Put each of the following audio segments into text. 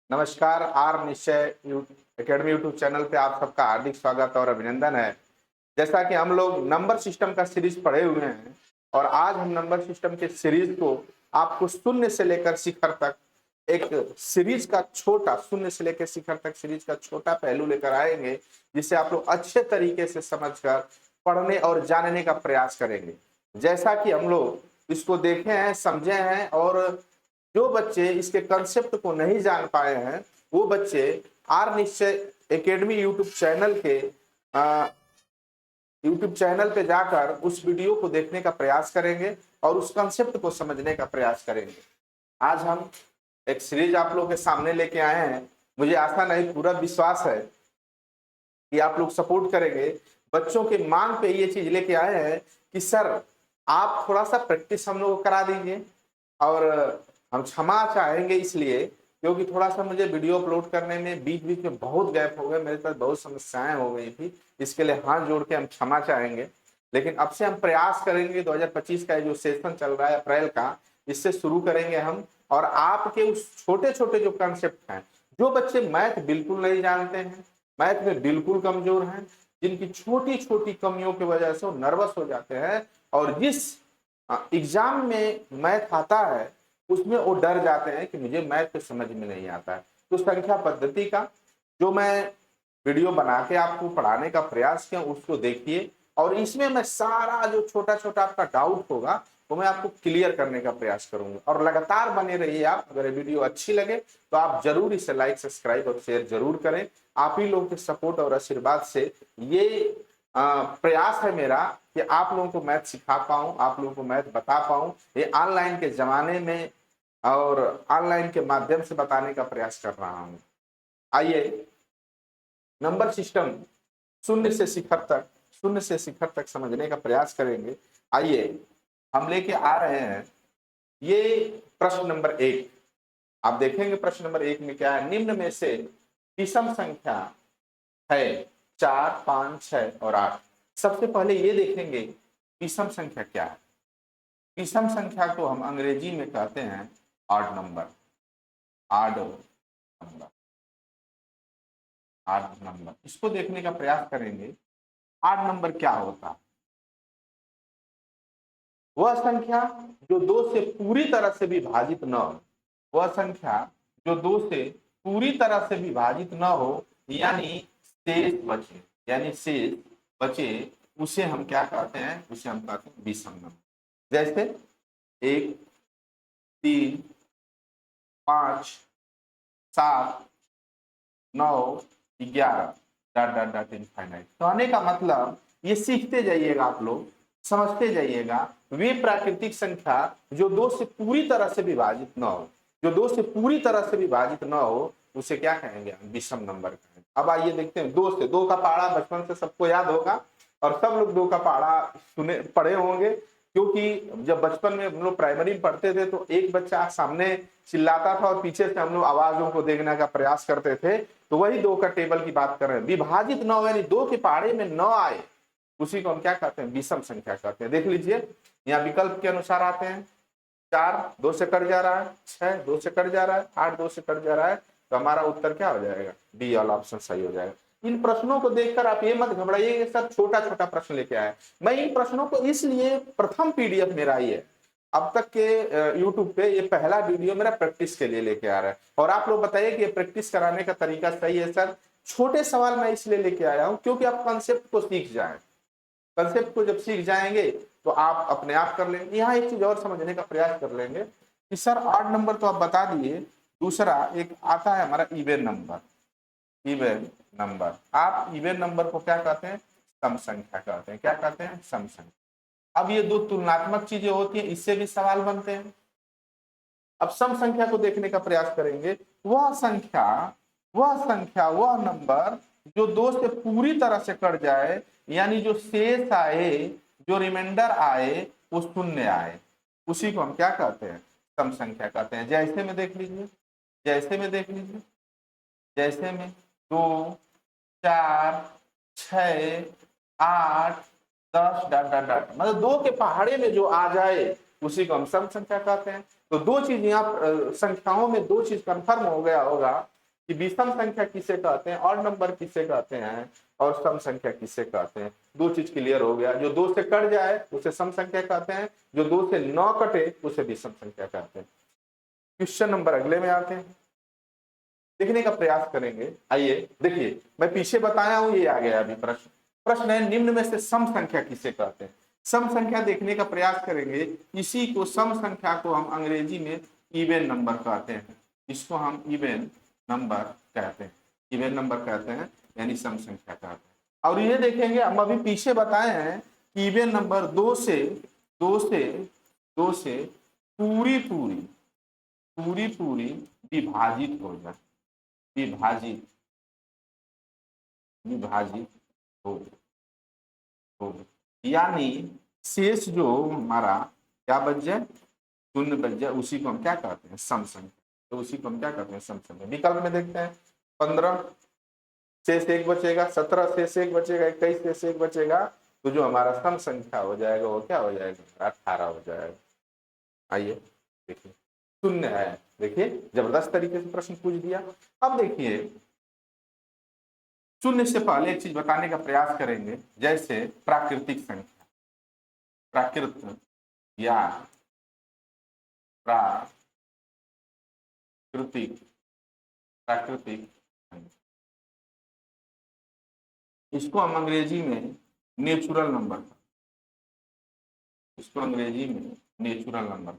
नमस्कार। आर निश्चय academy YouTube channel पे आप सबका हार्दिक स्वागत और अभिनंदन है। जैसा कि हम लोग नंबर सिस्टम का सीरीज पढ़े हुए हैं और आज हम नंबर सिस्टम के सीरीज को आपको शून्य से लेकर शिखर तक एक सीरीज का छोटा शून्य से लेकर शिखर तक सीरीज का छोटा पहलू लेकर आएंगे, जिसे आप लोग अच्छे तरीके से समझकर पढ़ने और जानने का प्रयास करेंगे। जैसा कि हम लोग इसको देखे हैं, समझे हैं और जो बच्चे इसके कंसेप्ट को नहीं जान पाए हैं वो बच्चे आर निश्चय एकेडमी यूट्यूब चैनल पे जाकर उस वीडियो को देखने का प्रयास करेंगे और उस कंसेप्ट को समझने का प्रयास करेंगे। आज हम एक सीरीज आप लोगों के सामने लेके आए हैं। मुझे आशा नहीं, पूरा विश्वास है कि आप लोग सपोर्ट करेंगे। बच्चों के मांग पे ये चीज लेके आए हैं कि सर आप थोड़ा सा प्रैक्टिस हम लोग को करा दीजिए। और हम क्षमा चाहेंगे इसलिए क्योंकि थोड़ा सा मुझे वीडियो अपलोड करने में बीच बीच में बहुत गैप हो गए, मेरे साथ बहुत समस्याएं हो गई थी। इसके लिए हाथ जोड़ के हम क्षमा चाहेंगे। लेकिन अब से हम प्रयास करेंगे, 2025 का जो सेशन चल रहा है अप्रैल का, इससे शुरू करेंगे हम। और आपके उस छोटे छोटे जो कंसेप्ट हैं, जो बच्चे मैथ बिल्कुल नहीं जानते हैं, मैथ में बिल्कुल कमजोर हैं, जिनकी छोटी छोटी कमियों की वजह से वो नर्वस हो जाते हैं और जिस एग्जाम में मैथ आता है उसमें वो डर जाते हैं कि मुझे मैथ तो समझ में नहीं आता है। तो संख्या पद्धति का जो मैं वीडियो बना के आपको पढ़ाने का प्रयास किया उसको देखिए और इसमें मैं सारा जो छोटा छोटा आपका डाउट होगा वो मैं आपको क्लियर करने का प्रयास करूंगा। और लगातार बने रहिए आप। अगर ये वीडियो अच्छी लगे तो आप जरूर इसे लाइक, सब्सक्राइब और शेयर जरूर करें। आप ही लोगों के सपोर्ट और आशीर्वाद से ये प्रयास है मेरा कि आप लोगों को मैथ सिखा पाऊं, आप लोगों को मैथ बता पाऊं। ये ऑनलाइन के जमाने में और ऑनलाइन के माध्यम से बताने का प्रयास कर रहा हूं। आइए नंबर सिस्टम शून्य से शिखर तक समझने का प्रयास करेंगे। आइए हम लेके आ रहे हैं ये प्रश्न नंबर 1। आप देखेंगे प्रश्न नंबर 1 में क्या है। निम्न में से विषम संख्या है 4, 5, 6 और 8। सबसे पहले ये देखेंगे विषम संख्या क्या है। विषम संख्या को हम अंग्रेजी में कहते हैं odd number. Odd number, odd number, इसको देखने का प्रयास करेंगे। ऑड नंबर क्या होता है? वह संख्या जो 2 से पूरी तरह से विभाजित न हो। वह संख्या जो 2 से पूरी तरह से विभाजित न हो, यानी शेष बचे, उसे हम क्या कहते हैं? उसे हम कहते हैं विषम नंबर। जैसे 1, 3, 5, 7, 9, 11 डॉट डॉट डॉट इनफाइनाइट। कहने का मतलब ये सीखते जाइएगा, आप लोग समझते जाइएगा। वे प्राकृतिक संख्या जो 2 से पूरी तरह से विभाजित न हो, जो 2 से पूरी तरह से विभाजित न हो, उसे क्या कहेंगे? विषम नंबर कहेंगे। अब आइए देखते हैं 2 से। 2 का पहाड़ा बचपन से सबको याद होगा और सब लोग 2 का पहाड़ा सुने पढ़े होंगे, क्योंकि जब बचपन में हम लोग प्राइमरी में पढ़ते थे तो एक बच्चा सामने चिल्लाता था और पीछे से हम लोग आवाजों को देखने का प्रयास करते थे। तो वही 2 का टेबल की बात कर रहे हैं। विभाजित न हो यानी 2 के पहाड़े में न आए, उसी को हम क्या कहते हैं? विषम संख्या कहते हैं। देख लीजिए यहाँ विकल्प के अनुसार आते हैं। 4 2 से कट जा रहा है, 6 2 से कट जा रहा है, 8 2 से कट जा रहा है। तो हमारा उत्तर क्या हो जाएगा? डी वाला ऑप्शन सही हो जाएगा। इन प्रश्नों को देखकर आप ये मत घबराइए, सब छोटा छोटा प्रश्न लेके आए। मैं इन प्रश्नों को इसलिए प्रथम पीडीएफ मेरा ही है अब तक के यूट्यूब पे, ये पहला वीडियो मेरा प्रैक्टिस के लिए लेके आ रहा है। और आप लोग बताइए कि ये प्रैक्टिस कराने का तरीका सही है सर? छोटे सवाल मैं इसलिए लेके आया हूं क्योंकि आप कंसेप्ट को सीख जाए। कंसेप्ट को जब सीख जाएंगे तो आप अपने आप कर लेंगे। यहाँ एक चीज और समझने का प्रयास कर लेंगे कि सर 8 नंबर तो आप बता दिए, दूसरा एक आता है हमारा इवेन नंबर। इवेन नंबर, आप इवेन नंबर को क्या कहते हैं? सम संख्या कहते हैं। क्या कहते हैं? सम संख्या। अब ये 2 तुलनात्मक चीजें होती हैं, इससे भी सवाल बनते हैं। अब सम संख्या को देखने का प्रयास करेंगे। वह संख्या, वह नंबर जो 2 से पूरी तरह से कट जाए, यानी जो शेष आए, जो रिमाइंडर आए, वो शून्य आए, उसी को हम क्या कहते हैं? सम संख्या कहते हैं। जैसे में देख लीजिए, जैसे में 2, 4, 6, 8, 10 डॉट डॉट डॉट, मतलब 2 के पहाड़े में जो आ जाए उसी को हम सम संख्या कहते हैं। तो 2 चीज यहाँ संख्याओं में 2 चीज कंफर्म हो गया होगा कि विषम संख्या किसे कहते हैं, ऑड नंबर किसे कहते हैं और सम संख्या किसे कहते हैं। दो चीज क्लियर हो गया, जो 2 से कट जाए उसे सम संख्या कहते हैं, जो 2 से न कटे उसे विषम संख्या कहते हैं। क्वेश्चन नंबर अगले में आते हैं, देखने का प्रयास करेंगे। आइए देखिए, मैं पीछे बताया हूं, ये आ गया अभी प्रश्न। प्रश्न है निम्न में से सम संख्या किसे कहते हैं। सम संख्या देखने का प्रयास करेंगे। इसी को सम संख्या को हम अंग्रेजी में इवन नंबर कहते हैं। इसको हम इवन नंबर कहते हैं, इवन नंबर कहते हैं, यानी सम संख्या कहते हैं। और ये देखेंगे, हम अभी पीछे बताए हैं कि इवन नंबर 2 से पूरी पूरी विभाजित हो जाए, विभाजित हो, यानी शेष जो हमारा क्या बच जाए, शून्य बच जाए, उसी को हम क्या कहते हैं, सम संख्या। तो उसी को हम क्या कहते हैं, सम संख्या। विकल्प में देखते हैं, 15 शेष 1 बचेगा, 17 शेष 1 बचेगा, 21 शेष 1 बचेगा, तो जो हमारा सम संख्या हो जाएगा वो क्या हो जाएगा, 18 हो जाएगा। आइए देखिए, शून्य है। देखिए जबरदस्त तरीके से प्रश्न पूछ दिया। अब देखिए, शून्य से पहले एक चीज बताने का प्रयास करेंगे, जैसे प्राकृतिक संख्या, प्राकृत या प्राकृतिक संख्या, इसको हम अंग्रेजी में नेचुरल नंबर, इसको अंग्रेजी में नेचुरल नंबर,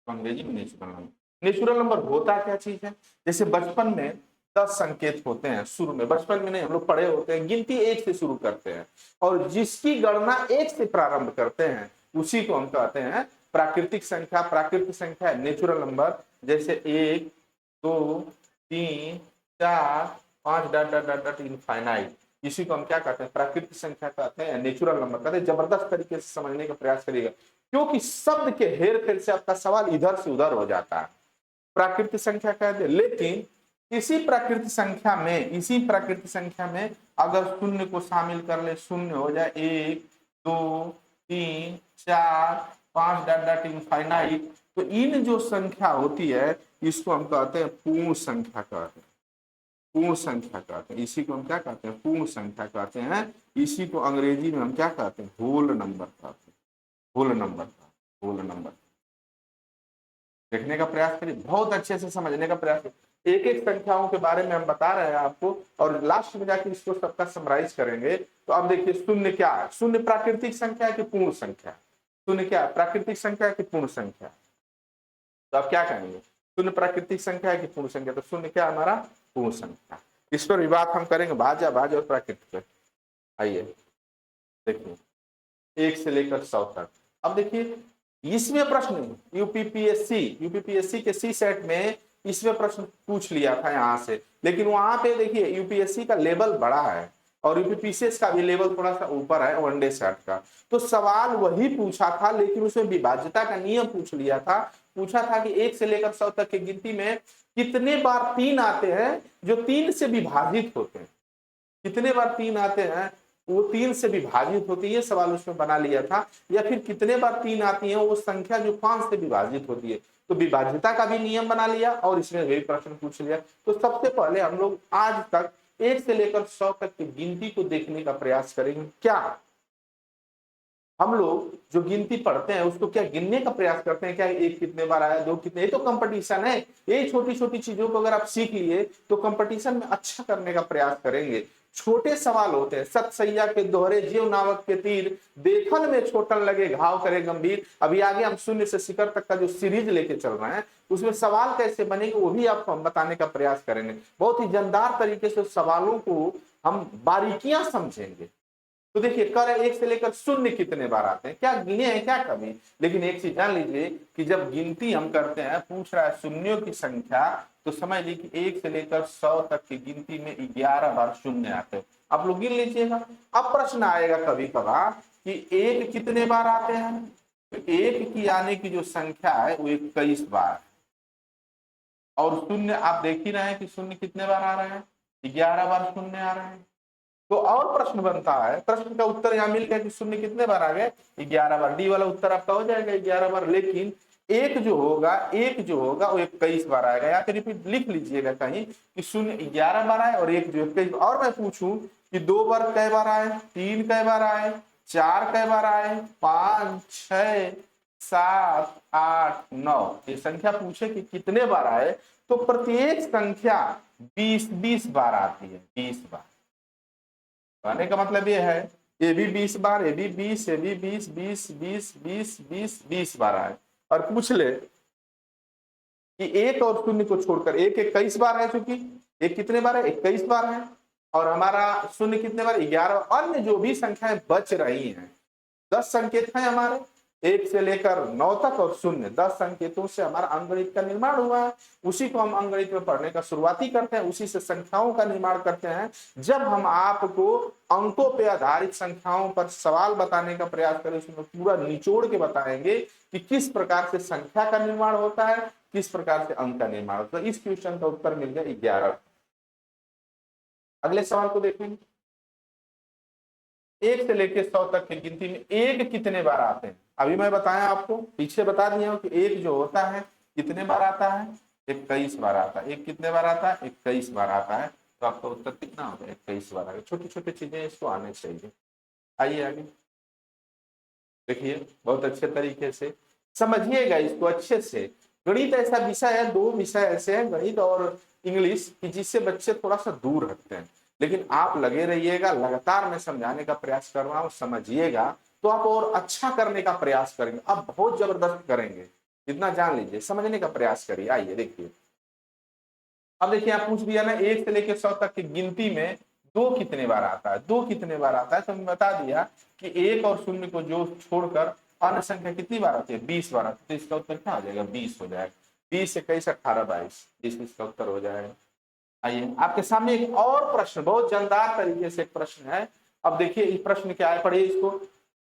अंग्रेजी में नेचुरल नंबर। नेचुरल नंबर होता क्या चीज है, जैसे बचपन में 10 संकेत होते हैं शुरू में, बचपन में नहीं, हम लोग पढ़े होते हैं, गिनती 1 से शुरू करते हैं और जिसकी गणना 1 से प्रारंभ करते हैं उसी को हम कहते हैं प्राकृतिक संख्या। प्राकृतिक संख्या नेचुरल नंबर, जैसे 1 2 3 4 5 dot dot dot dot infinite, इसी को हम क्या कहते हैं, प्राकृतिक संख्या कहते हैं, नेचुरल नंबर कहते हैं। जबरदस्त तरीके से समझने का प्रयास करिएगा, क्योंकि शब्द के हेर फेर से आपका सवाल इधर से उधर हो जाता है। प्राकृतिक संख्या कहते हैं, लेकिन इसी प्राकृतिक संख्या में अगर शून्य को शामिल कर ले, शून्य हो जाए 1 2 3 4 5 डॉट डॉट इनफाइनाइट, तो इन जो संख्या होती है इसको हम कहते हैं पूर्ण संख्या कहते हैं, पूर्ण संख्या कहते हैं। इसी को हम क्या कहते हैं, पूर्ण संख्या कहते हैं। इसी को अंग्रेजी में हम क्या कहते हैं, होल नंबर कहते हैं, होल नंबर, होल नंबर। देखने का प्रयास करिए, बहुत अच्छे से समझने का प्रयास करिए। एक एक संख्याओं के बारे में हम बता रहे हैं आपको, और लास्ट में जाके इसको सबका समराइज करेंगे। तो अब देखिए, शून्य क्या है, शून्य प्राकृतिक संख्या है कि पूर्ण संख्या, शून्य क्या है, प्राकृतिक संख्या है कि पूर्ण संख्या। तो आप क्या कहेंगे, शून्य प्राकृतिक संख्या है कि पूर्ण संख्या, तो शून्य क्या हमारा, पूर्ण संख्या। इस पर विवाद हम करेंगे, भाज्य भाज्य और प्राकृतिक। आइए देखिए, 1 से लेकर 100 तक। अब देखिए, इसमें प्रश्न यूपीपीएससी के सी सेट में इसमें प्रश्न पूछ लिया था यहाँ से, लेकिन वहां पे देखिए यूपीएससी का लेवल बड़ा है और यूपीपीसीएस का भी लेवल थोड़ा सा ऊपर है, वनडे सेट का। तो सवाल वही पूछा था, लेकिन उसमें विभाज्यता का नियम पूछ लिया था। पूछा था कि 1 से लेकर 100 तक की गिनती में कितने बार 3 आते हैं जो 3 से विभाजित होते हैं, कितने बार 3 आते हैं वो 3 से विभाजित होती है, ये सवाल उसमें बना लिया था। या फिर कितने बार 3 आती है वो संख्या जो 5 से विभाजित होती है। तो विभाज्यता का भी नियम बना लिया और इसमें वही प्रश्न पूछ लिया। तो सबसे पहले हम लोग आज तक 1 से लेकर 100 तक की गिनती को देखने का प्रयास करेंगे। क्या हम लोग जो गिनती पढ़ते हैं उसको क्या गिनने का प्रयास करते हैं, क्या 1 कितने बार आया, 2 कितने, ये तो कंपटीशन है। ये छोटी छोटी चीजों को अगर आप सीख लिए तो कंपटीशन में अच्छा करने का प्रयास करेंगे। छोटे सवाल होते हैं, सतसैया के दोहरे जीव नावक के तीर, देखन में छोटन लगे घाव करे गंभीर। अभी आगे हम शून्य से शिखर तक का जो सीरीज लेके चल रहे हैं उसमें सवाल कैसे बनेंगे वो भी आपको हम बताने का प्रयास करेंगे। बहुत ही जानदार तरीके से सवालों को हम बारीकियां समझेंगे। तो देखिए, कर 1 से लेकर शून्य कितने बार आते हैं, क्या गिने हैं क्या कभी। लेकिन एक चीज जान लीजिए कि जब गिनती हम करते हैं, पूछ रहा है शून्यों की संख्या, तो समझ लीजिए कि 1 से लेकर 100 तक की गिनती में 11 बार शून्य आते हैं। आप लोग गिन लीजिएगा। अब प्रश्न आएगा कभी कभार कि 1 कितने बार आते हैं, तो 1 की आने की जो संख्या है वो 21 बार, और शून्य आप देख ही रहे हैं कि शून्य कितने बार आ रहे हैं, 11 बार शून्य आ रहे हैं। तो और प्रश्न बनता है, प्रश्न का उत्तर यहाँ मिल गया कि शून्य कितने बार आ गए, 11 बार। डी वाला उत्तर आपका हो जाएगा 11 बार। लेकिन एक जो होगा वो 21 बार आएगा। यहाँ पे रिपीट लिख लीजिएगा कहीं कि 0 11 बार आए और एक जो 21। और मैं पूछूं कि 2 बार कै बार आए, 3 कै बार आए, 4 कै बार आए, 5 6 7 8 9, ये संख्या पूछे कि कितने बार आए, तो प्रत्येक संख्या 20 बार आती है, 20 बार। कहने का मतलब ये है ये भी 20 बार, ये भी 20, ये भी 20 20 20 20 20 20 बार आए। और पूछ ले कि एक और शून्य को छोड़कर एक 21 बार है, चूंकि एक कितने बार है, 21 बार है, और हमारा शून्य कितने बार, 11। अन्य जो भी संख्याएं बच रही हैं, 10 संकेत हैं हमारे, 1 से लेकर 9 तक, और 0, 10 संकेतों से हमारा अंकगणित का निर्माण हुआ है। उसी को हम अंकगणित में पढ़ने का शुरुआती करते हैं, उसी से संख्याओं का निर्माण करते हैं। जब हम आपको अंकों पे आधारित संख्याओं पर सवाल बताने का प्रयास करें, उसमें पूरा निचोड़ के बताएंगे कि किस प्रकार से संख्या का निर्माण होता है, किस प्रकार से अंक का निर्माण होता है। इस क्वेश्चन का उत्तर मिल गया 11। अगले सवाल को देखेंगे। 1 से लेकर 100 तक की गिनती में एक कितने बार आते हैं? अभी मैं बताया आपको, पीछे बता दिया हूं कि एक जो होता है कितने बार आता है, 21 बार आता है। एक कितने बार आता है, 21 बार आता है। तो आपका उत्तर कितना होगा, 21 बार आएगा। छोटी छोटी चीजें इसको आने चाहिए। आइए आगे देखिए, बहुत अच्छे तरीके से समझिएगा इसको अच्छे से। गणित ऐसा विषय है, 2 विषय ऐसे हैं, गणित और इंग्लिश, कि जिससे बच्चे थोड़ा सा दूर हटते हैं। लेकिन आप लगे रहिएगा, लगातार मैं समझाने का प्रयास कर रहा हूं, समझिएगा तो आप और अच्छा करने का प्रयास करेंगे। अब बहुत जबरदस्त करेंगे, इतना जान लीजिए, समझने का प्रयास करिए। आइए देखिए, अब देखिए आप पूछ दिया ना 1 से लेकर 100 तक की गिनती में 2 कितने बार आता है, 2 कितने बार आता है। तो हमने बता दिया कि 1 और 0 को जो छोड़कर अन्य संख्या कितनी बार आती है, 20 बार आती है। तो इसका उत्तर क्या हो जाएगा, 20 हो जाएगा। 20 से 21 18 22, 20 इसका उत्तर हो जाएगा। आइए आपके सामने एक और प्रश्न, बहुत जानदार तरीके से एक प्रश्न है। अब देखिए इस प्रश्न क्या है, पढ़िए इसको।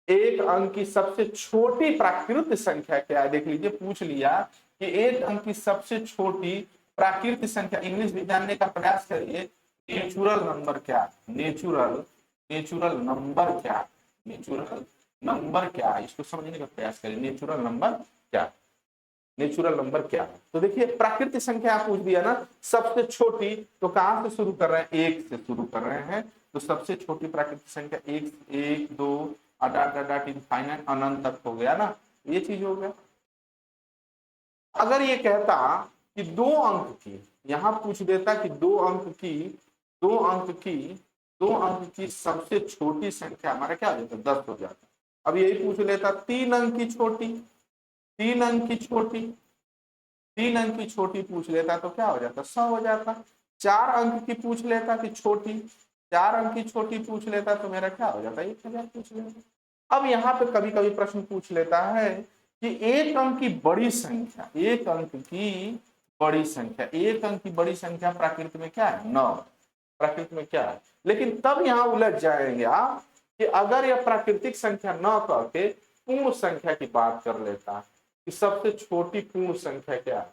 एक अंक की सबसे छोटी प्राकृत संख्या क्या है, देख लीजिए। पूछ लिया कि एक अंक की सबसे छोटी प्राकृत संख्या, इंग्लिश भी जानने का प्रयास करिए। नेचुरल नंबर क्या, नेचुरल नंबर क्या, नेचुरल नंबर क्या, इसको समझने का प्रयास करिए। नेचुरल नंबर क्या, नेचुरल नंबर क्या है। तो देखिए प्राकृतिक संख्या आप पूछ दिया ना, सबसे छोटी, तो कहां से शुरू कर रहे हैं, 1 से शुरू कर रहे हैं। तो सबसे छोटी प्राकृतिक संख्या 1 1 2 अडाट अडाट इनफाइनाइट अनंत तक हो गया ना, ये चीज हो गया। अगर ये कहता कि 2 अंक की, यहां पूछ देता कि 2 अंक की सबसे छोटी संख्या हमारा क्या हो जाता, 10 हो जाता। अब यही पूछ लेता 3 अंक की छोटी, 3 अंक की छोटी, 3 अंक की छोटी पूछ लेता तो क्या हो जाता, 100 हो जाता। 4 अंक की पूछ लेता कि छोटी, 4 अंक की छोटी पूछ लेता तो मेरा क्या हो जाता, 1000 पूछ लेता। अब यहाँ पे कभी कभी प्रश्न पूछ लेता है कि एक अंक की बड़ी संख्या, एक अंक की बड़ी संख्या, एक अंक की बड़ी संख्या प्राकृत में क्या है, 9, प्राकृत में क्या है। लेकिन तब यहाँ उलझ जाएंगे आप कि अगर यह प्राकृतिक संख्या न करके पूर्ण संख्या की बात कर लेता कि सबसे छोटी पूर्ण संख्या क्या है,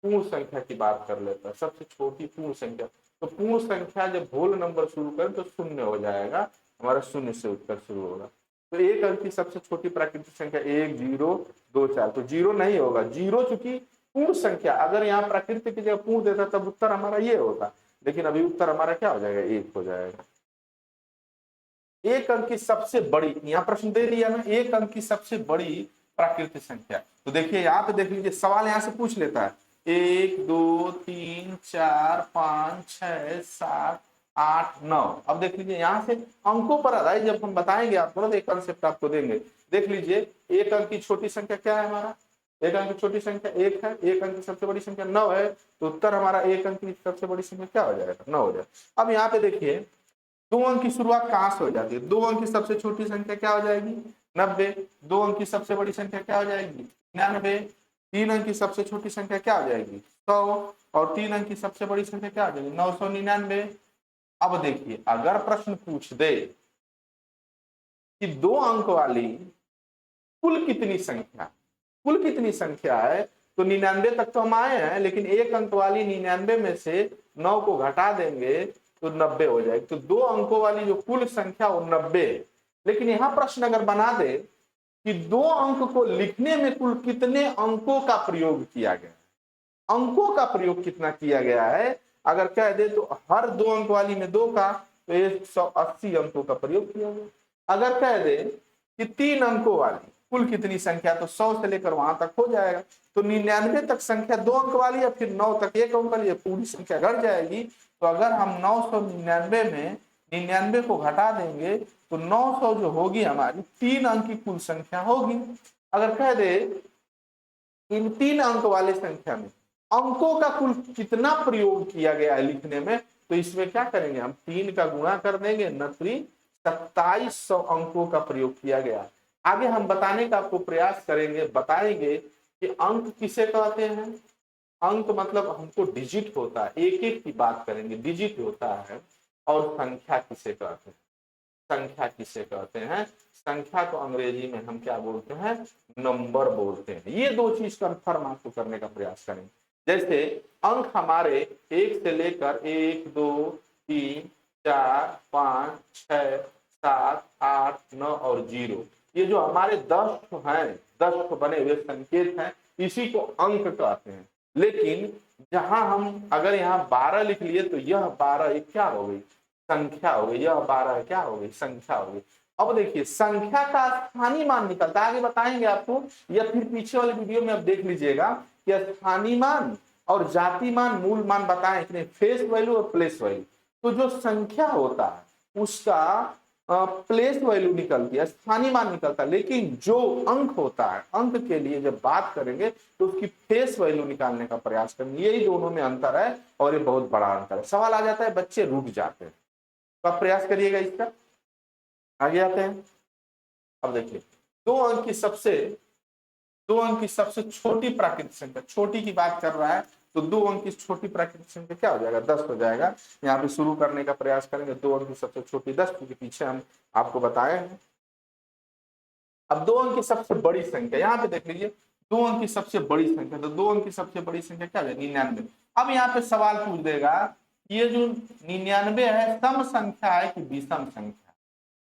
पूर्ण संख्या की बात कर लेता, सबसे छोटी पूर्ण संख्या। तो पूर्ण संख्या जब होल नंबर शुरू करें तो 0 हो जाएगा, हमारा 0 से उत्तर शुरू होगा। तो एक अंक की सबसे छोटी प्राकृतिक संख्या 1 0 2 4, तो 0 नहीं होगा, 0 चूंकि पूर्ण संख्या, अगर यहाँ प्राकृतिक की जगह पूर्ण देता तब उत्तर हमारा ये होता, लेकिन अभी उत्तर हमारा क्या हो जाएगा, 1 हो जाएगा। एक अंक की सबसे बड़ी, यहाँ प्रश्न दे दिया ना, एक अंक की सबसे बड़ी प्राकृतिक संख्या। तो देखिए यहाँ पे देख लीजिए, सवाल यहाँ से पूछ लेता है 1 2 3 4 5 6 7 8 9। अब देख लीजिए यहाँ से अंकों पर आधारित जब हम बताएंगे आपको ना, तो एक कंसेप्ट आपको देंगे। देख लीजिए एक अंक की छोटी संख्या क्या है हमारा, एक अंक की छोटी संख्या 1 है, एक अंक की सबसे बड़ी संख्या 9 है। तो उत्तर हमारा एक अंक की सबसे बड़ी संख्या क्या हो जाएगा, 9 हो जाएगा। अब यहाँ पे देखिए 2 अंक की शुरुआत कहां से हो जाती है, 2 अंक की सबसे छोटी संख्या क्या हो जाएगी, 90। 2 अंक की सबसे बड़ी संख्या क्या हो जाएगी, 99। 3 अंक की सबसे छोटी संख्या क्या हो जाएगी, 100। और 3 अंक की सबसे बड़ी संख्या क्या हो जाएगी, 999। अब देखिए अगर प्रश्न पूछ दे कि 2 अंक वाली कुल कितनी संख्या, कुल कितनी संख्या है, तो 99 तक तो हम आए हैं, लेकिन एक अंक वाली 99 में से 9 को घटा देंगे तो 90 हो जाएगी। तो 2 अंकों वाली जो कुल संख्या वो 90 है। लेकिन यहां प्रश्न अगर बना दे कि 2 अंक को लिखने में कुल कितने अंकों का प्रयोग किया गया है। अंकों का प्रयोग कितना किया गया है, अगर कह दे तो हर 2 अंक वाली में 2 का, तो 180 अंकों का प्रयोग किया गया। अगर कह दे कि 3 अंकों वाली कुल कितनी संख्या, तो 100 से लेकर वहां तक हो जाएगा। तो 99 तक संख्या 2 अंक वाली है, फिर 9 तक 1 अंक वाली है, पूरी संख्या घट जाएगी। तो अगर हम 999 में 99 को घटा देंगे तो 900 जो होगी हमारी 3 अंक की कुल संख्या होगी। अगर कह दे इन 3 अंक वाले संख्या में अंकों का कुल कितना प्रयोग किया गया है लिखने में, तो इसमें क्या करेंगे, हम 3 का गुणा कर देंगे, नत्री 2700 अंकों का प्रयोग किया गया। आगे हम बताने का आपको प्रयास करेंगे, बताएंगे कि अंक किसे कहते हैं। अंक मतलब हमको डिजिट होता है, एक एक की बात करेंगे, डिजिट होता है। और संख्या किसे कहते हैं, संख्या किसे कहते हैं, संख्या को अंग्रेजी में हम क्या बोलते हैं, नंबर बोलते हैं। ये 2 चीज कंफर्म आपको करने का प्रयास करेंगे। जैसे अंक हमारे 1 से लेकर 1 2 3 4 5 6 7 8 9 और 0, ये जो हमारे 10 हैं, 10 बने हुए संकेत हैं, इसी को अंक कहते हैं। लेकिन जहां हम अगर यहाँ 12 लिख लिए तो यह 12 एक क्या हो गई, संख्या हो गई, यह 12 क्या हो गई, संख्या हो गई। अब देखिए संख्या का स्थानीय मान निकलता है, आगे बताएंगे आपको, या फिर पीछे वाले वीडियो में आप देख लीजिएगा कि स्थानीय मान और जाति मान, मूल मान बताएं इतने, फेस वैल्यू और प्लेस वैल्यू। तो जो संख्या होता है उसका प्लेस वैल्यू निकलती है, स्थानीय मान निकलता है, लेकिन जो अंक होता है, अंक के लिए जब बात करेंगे तो उसकी फेस वैल्यू निकालने का प्रयास करेंगे। यही दोनों में अंतर है और ये बहुत बड़ा अंतर है। सवाल आ जाता है, बच्चे रुक जाते हैं, तो आप प्रयास करिएगा इसका। आगे आते हैं। अब देखिए 2 अंक की सबसे 2 अंक की सबसे छोटी प्राकृतिक संख्या, छोटी की बात कर रहा है, तो 2 अंक की छोटी प्राकृतिक संख्या क्या हो जाएगा, 10 हो जाएगा। यहाँ पे शुरू करने का प्रयास करेंगे, 2 अंक की सबसे छोटी 10, क्योंकि पीछे हम आपको बताए हैं। अब 2 अंक की सबसे बड़ी संख्या, यहाँ पे देख लीजिए 2 अंक की सबसे बड़ी संख्या, तो 2 अंक की सबसे बड़ी संख्या क्या है, 99। अब यहाँ पे सवाल पूछ देगा, ये जो 99 है सम संख्या है कि विषम संख्या,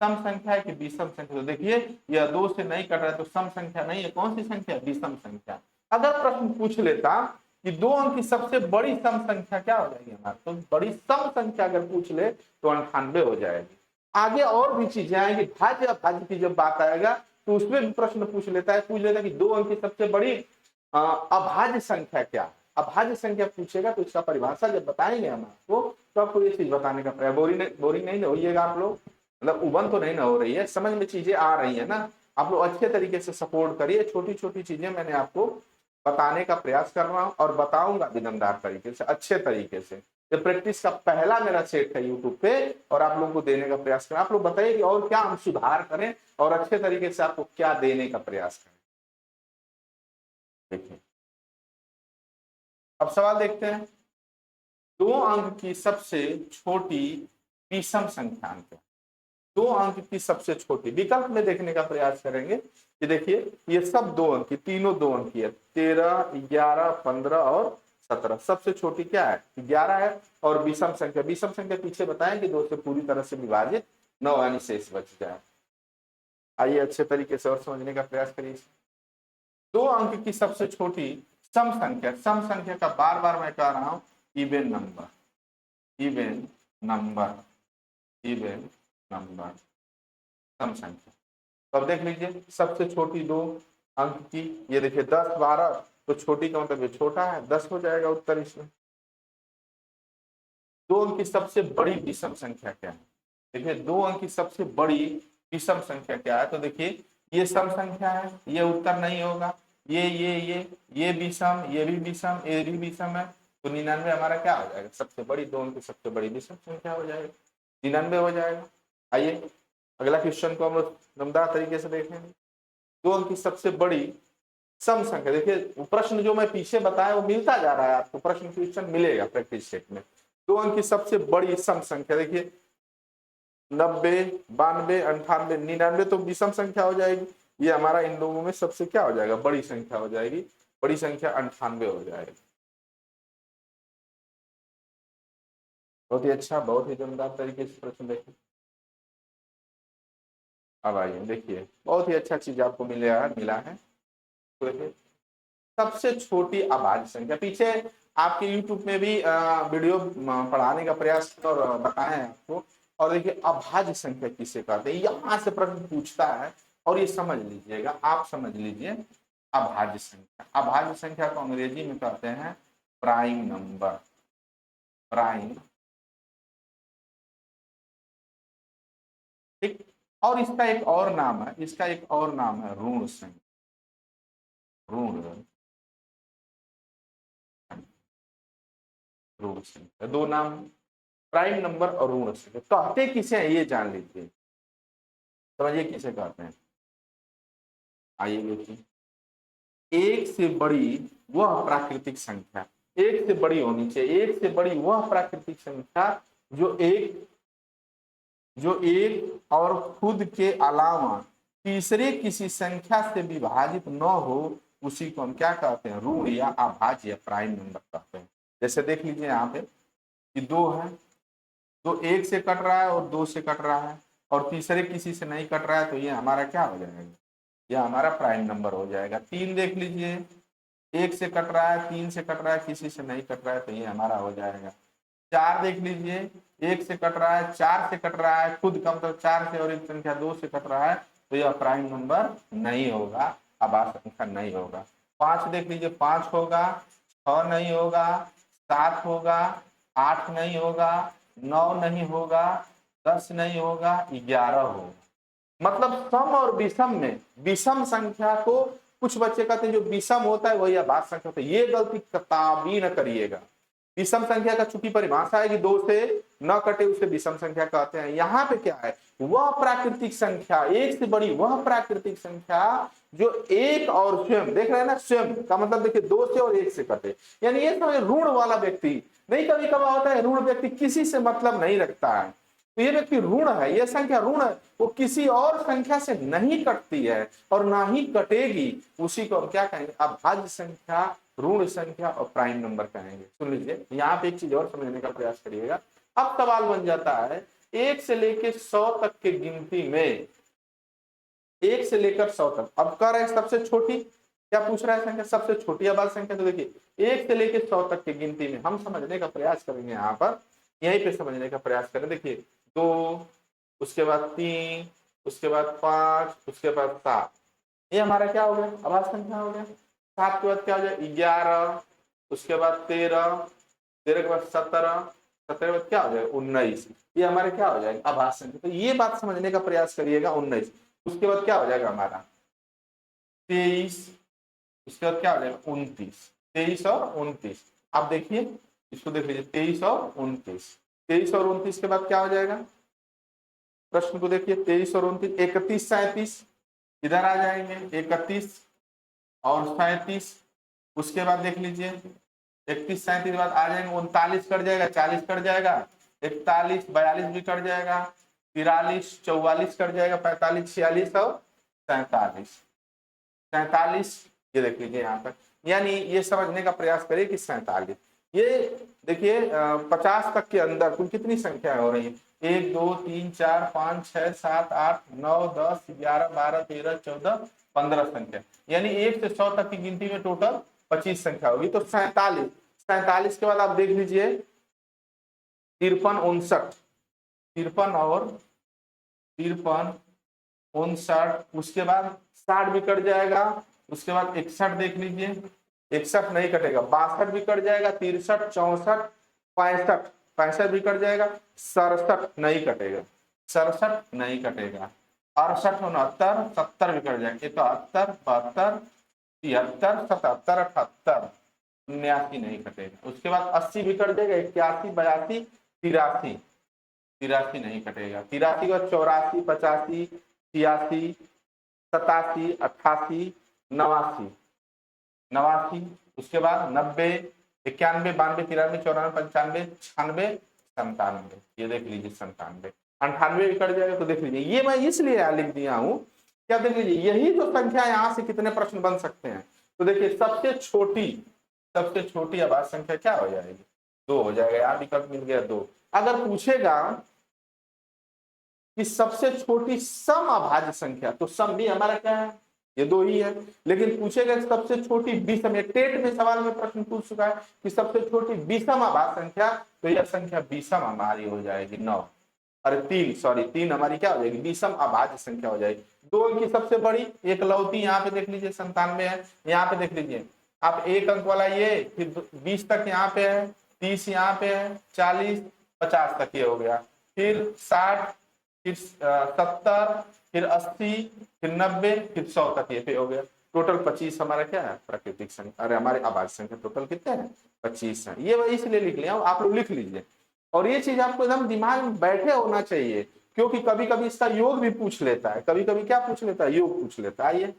सम संख्या है कि विषम संख्या। तो देखिए यह 2 से नहीं कट रहा है, तो सम संख्या नहीं है, कौन सी संख्या, विषम संख्या। अगर प्रश्न पूछ लेता कि 2 अंक की सबसे बड़ी सम संख्या क्या हो जाएगी हमारी, तो बड़ी सम संख्या अगर पूछ ले तो 98 हो जाएगी। आगे और भी चीजें आएंगी, भाज्य अभाज्य की जब बात आएगा तो उसमें भी प्रश्न पूछ लेता है कि 2 अंक की सबसे बड़ी अभाज्य संख्या क्या, अभाज्य संख्या पूछेगा तो इसका परिभाषा जब बताएंगे हम आपको, तो आपको ये चीज बताने का प्रयास, बोरिंग नहीं होइएगा आप लोग, मतलब उबन तो नहीं ना हो रही है, समझ में चीजें आ रही है ना, आप लोग अच्छे तरीके से सपोर्ट करिए। छोटी छोटी चीजें मैंने आपको बताने का प्रयास कर रहा हूँ और बताऊंगा विनम्रदार तरीके से, अच्छे तरीके से। ये प्रैक्टिस का पहला मेरा सेट है यूट्यूब पे और आप लोगों को देने का प्रयास करें। आप लोग बताइए कि और क्या हम सुधार करें और अच्छे तरीके से आपको क्या देने का प्रयास करें। देखिए अब सवाल देखते हैं, 2 अंक की सबसे छोटी विषम संख्या अंक, 2 अंक की सबसे छोटी, विकल्प में देखने का प्रयास करेंगे कि देखिए ये सब 2 अंक की, तीनों 2 अंक की है, 13 11 15 और 17। सबसे छोटी क्या है, 11 है। और विषम संख्या, विषम संख्या पीछे बताएं कि 2 से पूरी तरह से विभाजित 9 यानी शेष बच जाए। आइए अच्छे तरीके से और समझने का प्रयास करिए। 2 अंक की सबसे छोटी सम संख्या, सम संख्या का बार बार मैं कह रहा हूं even number, even number, even number, सम संख्या। तो अब देख लीजिए सबसे छोटी 2 अंक की, ये देखिए 10 12, तो छोटी का मतलब ये छोटा है, 10 हो जाएगा उत्तर इसमें। 2 अंक की सबसे बड़ी विषम संख्या क्या है, देखिए 2 अंक की सबसे बड़ी विषम संख्या क्या है, तो देखिए ये सम संख्या है, ये उत्तर नहीं होगा, ये विषम, ये भी विषम, ये भी विषम है, तो 99 हमारा क्या हो जाएगा, सबसे बड़ी 2 अंक की सबसे बड़ी विषम संख्या हो जाएगा, 99 हो जाएगा। आइए अगला क्वेश्चन को हम लोग दमदार तरीके से देखेंगे। 2 अंक की सबसे बड़ी सम संख्या, देखिए प्रश्न जो मैं पीछे बताया वो मिलता जा रहा है आपको, प्रश्न क्वेश्चन मिलेगा प्रैक्टिस सेट में। 2 अंक की सबसे बड़ी सम संख्या, देखिए 90 92 98 99, तो विषम संख्या हो जाएगी, ये हमारा इन लोगों में सबसे क्या हो जाएगा, बड़ी संख्या हो जाएगी, बड़ी संख्या 98 हो जाएगी। बहुत ही अच्छा, बहुत ही दमदार तरीके से प्रश्न देखें। अब आइए देखिए, बहुत ही अच्छा चीज आपको मिला है। तो देखिए सबसे छोटी अभाज्य संख्या, पीछे आपके YouTube में भी वीडियो पढ़ाने का प्रयास किया और बताए हैं आपको। और देखिए अभाज्य संख्या किसे कहते हैं, यहाँ से प्रश्न पूछता है। और ये समझ लीजिएगा, आप समझ लीजिए, अभाज्य संख्या, अभाज्य संख्या को अंग्रेजी में कहते हैं प्राइम नंबर, प्राइम। ठीक। और इसका एक और नाम है, इसका एक और नाम है ऋण संख्या, ऋण ऋण संख्या, दो नाम, प्राइम नंबर और ऋण संख्या। कहते किसे हैं ये जान लीजिए, समझिए किसे कहते हैं। आइए देखिए, एक से बड़ी वह प्राकृतिक संख्या, एक से बड़ी होनी चाहिए, एक से बड़ी वह प्राकृतिक संख्या जो एक और खुद के अलावा तीसरे किसी संख्या से विभाजित न हो, उसी को हम क्या कहते हैं, ऋण या अभाज्य या प्राइम नंबर कहते हैं। जैसे देख लीजिए यहाँ पे कि दो है, तो एक से कट रहा है और दो से कट रहा है, और तीसरे किसी से नहीं कट रहा है, तो ये हमारा क्या हो जाएगा, यह हमारा प्राइम नंबर हो जाएगा। तीन देख लीजिए, एक से कट रहा है, तीन से कट रहा है, किसी से नहीं कट रहा है, तो ये हमारा हो जाएगा। चार देख लीजिए, एक से कट रहा है, चार से कट रहा है, खुद का मतलब चार से और एक संख्या दो से कट रहा है, तो यह प्राइम नंबर नहीं होगा, अभाज्य संख्या नहीं होगा। पांच देख लीजिए, पांच होगा, छह नहीं होगा, सात होगा, आठ नहीं होगा, नौ नहीं होगा, 10 नहीं होगा, 11 होगा। मतलब सम और विषम में, विषम संख्या को कुछ बच्चे कहते हैं जो विषम होता है वही अभाज्य संख्या होता है, ये गलती कतई न करिएगा। विषम संख्या का चूंकि परिभाषा है कि दो से न कटे उसे विषम संख्या कहते हैं। यहाँ पे क्या है, वह प्राकृतिक संख्या, एक से बड़ी वह प्राकृतिक संख्या जो एक और स्वयं, देख रहे हैं ना, स्वयं का मतलब देखिए दो से और एक से कटे, यानी ये समझ ऋण वाला व्यक्ति नहीं, कभी कभार होता है ऋण व्यक्ति किसी से मतलब नहीं रखता है, तो ये व्यक्ति ऋण है, ये संख्या ऋण है, वो किसी और संख्या से नहीं कटती है और ना ही कटेगी, उसी को हम क्या कहेंगे, अभाज्य संख्या, ऋण संख्या और प्राइम नंबर कहेंगे। सुन लीजिए, यहाँ पे एक चीज और समझने का प्रयास करिएगा। अब सवाल बन जाता है, एक से लेकर 100 तक की गिनती में, एक से लेकर 100 तक, अब कह रहे हैं सबसे छोटी, क्या पूछ रहा है संख्या, सबसे छोटी अभाज्य संख्या। तो देखिए एक से लेकर 100 तक की गिनती में हम समझने का प्रयास करेंगे, यहाँ पर यहीं पे समझने का प्रयास करें। देखिए दो, उसके बाद तीन, उसके बाद पांच, उसके बाद सात, ये हमारा क्या हो गया, अभाज्य संख्या हो गया। सात के बाद क्या हो जाए, 11, उसके बाद 13, 13 के बाद 17, 17 के बाद क्या हो जाएगा, 19, ये हमारे क्या हो जाएगा, अभाज्य संख्या। तो ये बात समझने का प्रयास करिएगा, 19, उसके बाद क्या हो जाएगा हमारा 23, उसके बाद क्या हो जाएगा 29, 23 और 29। आप देखिए इसको देख लीजिए, 23 और 29, 23 और 29 के बाद क्या हो जाएगा, प्रश्न को देखिए, 23 और 29, 31, 37, इधर आ जाएंगे, 31 और 37, उसके बाद देख लीजिए 31, 37 बाद आ जाएंगे 39 कट जाएगा, 40 कट जाएगा, 41, 42 भी कट जाएगा, 43, 44 कट जाएगा, 45, 46 और 47, 47, ये देख लीजिए यहाँ पर। यानी ये समझने का प्रयास करिए कि 47, ये देखिए 50 तक के अंदर कुल कितनी संख्या हो रही है, 1 2 3 4 5 6 7 8 9 10 11 12 13 14 15 संख्या, यानी 1 से 100 तक की गिनती में टोटल 25 संख्या होगी। तो 47, 47 के बाद आप देख लीजिए 53, 59, 53 और 53, 59, उसके बाद 60 भी कट जाएगा, उसके बाद 61 देख लीजिए, 61 नहीं कटेगा, 62 भी कट जाएगा, 63, 64, 65, 65 भी कट जाएगा, 67 नहीं कटेगा, 67 नहीं कटेगा, 68, 69, 70 भी कट जाएगा, 71, 72, 73, 77, 78, 79 नहीं कटेगा, उसके बाद 80 भी कट जाएगा, 81, 82, 83, 83 नहीं कटेगा, 83 के बाद 84, 85, 86, 87, 88, 89, 89, उसके बाद 90, 91, 92, 93, 94, 95, 96, 97, ये देख लीजिए 97, 98 भी कट जाएगा। तो देख लीजिए, ये मैं इसलिए लिख दिया हूं, क्या देख लीजिए, यही जो संख्या यहां से कितने प्रश्न बन सकते हैं। तो देखिए सबसे छोटी अभाज्य संख्या क्या हो जाएगी, 2 हो जाएगा, यहाँ विकल्प मिल गया 2। अगर पूछेगा कि सबसे छोटी सम अभाज्य संख्या, तो सम भी हमारा क्या है, ये दो ही है। लेकिन पूछेगा सबसे छोटी विषम, ये टेट में सवाल में प्रश्न पूछ चुका है कि सबसे छोटी विषम अभाज्य संख्या, तो यह संख्या विषम हमारी हो जाएगी 9। अरे तीन हमारी क्या हो जाएगी, विषम अभाज्य संख्या हो जाएगी। 2 अंक की सबसे बड़ी एकलौती, यहाँ पे देख लीजिए 97 है, यहाँ पे देख लीजिए आप 1 अंक वाला ये, फिर 20 तक यहाँ पे है, 30 यहाँ पे है, 40 50 तक ये हो गया, फिर 60, फिर 70, फिर 80, फिर 90, फिर 100 तक ये पे हो गया। टोटल 25 हमारा क्या है, प्राकृतिक संख्या, अरे हमारे अभाज्य संख्या टोटल कितने हैं, 25 है। ये इसलिए लिख लिया, आप लोग लिख लीजिए। और ये चीज आपको एकदम दिमाग में बैठे होना चाहिए, क्योंकि कभी कभी इसका योग भी पूछ लेता है, कभी कभी क्या पूछ लेता है, योग पूछ लेता है। आइए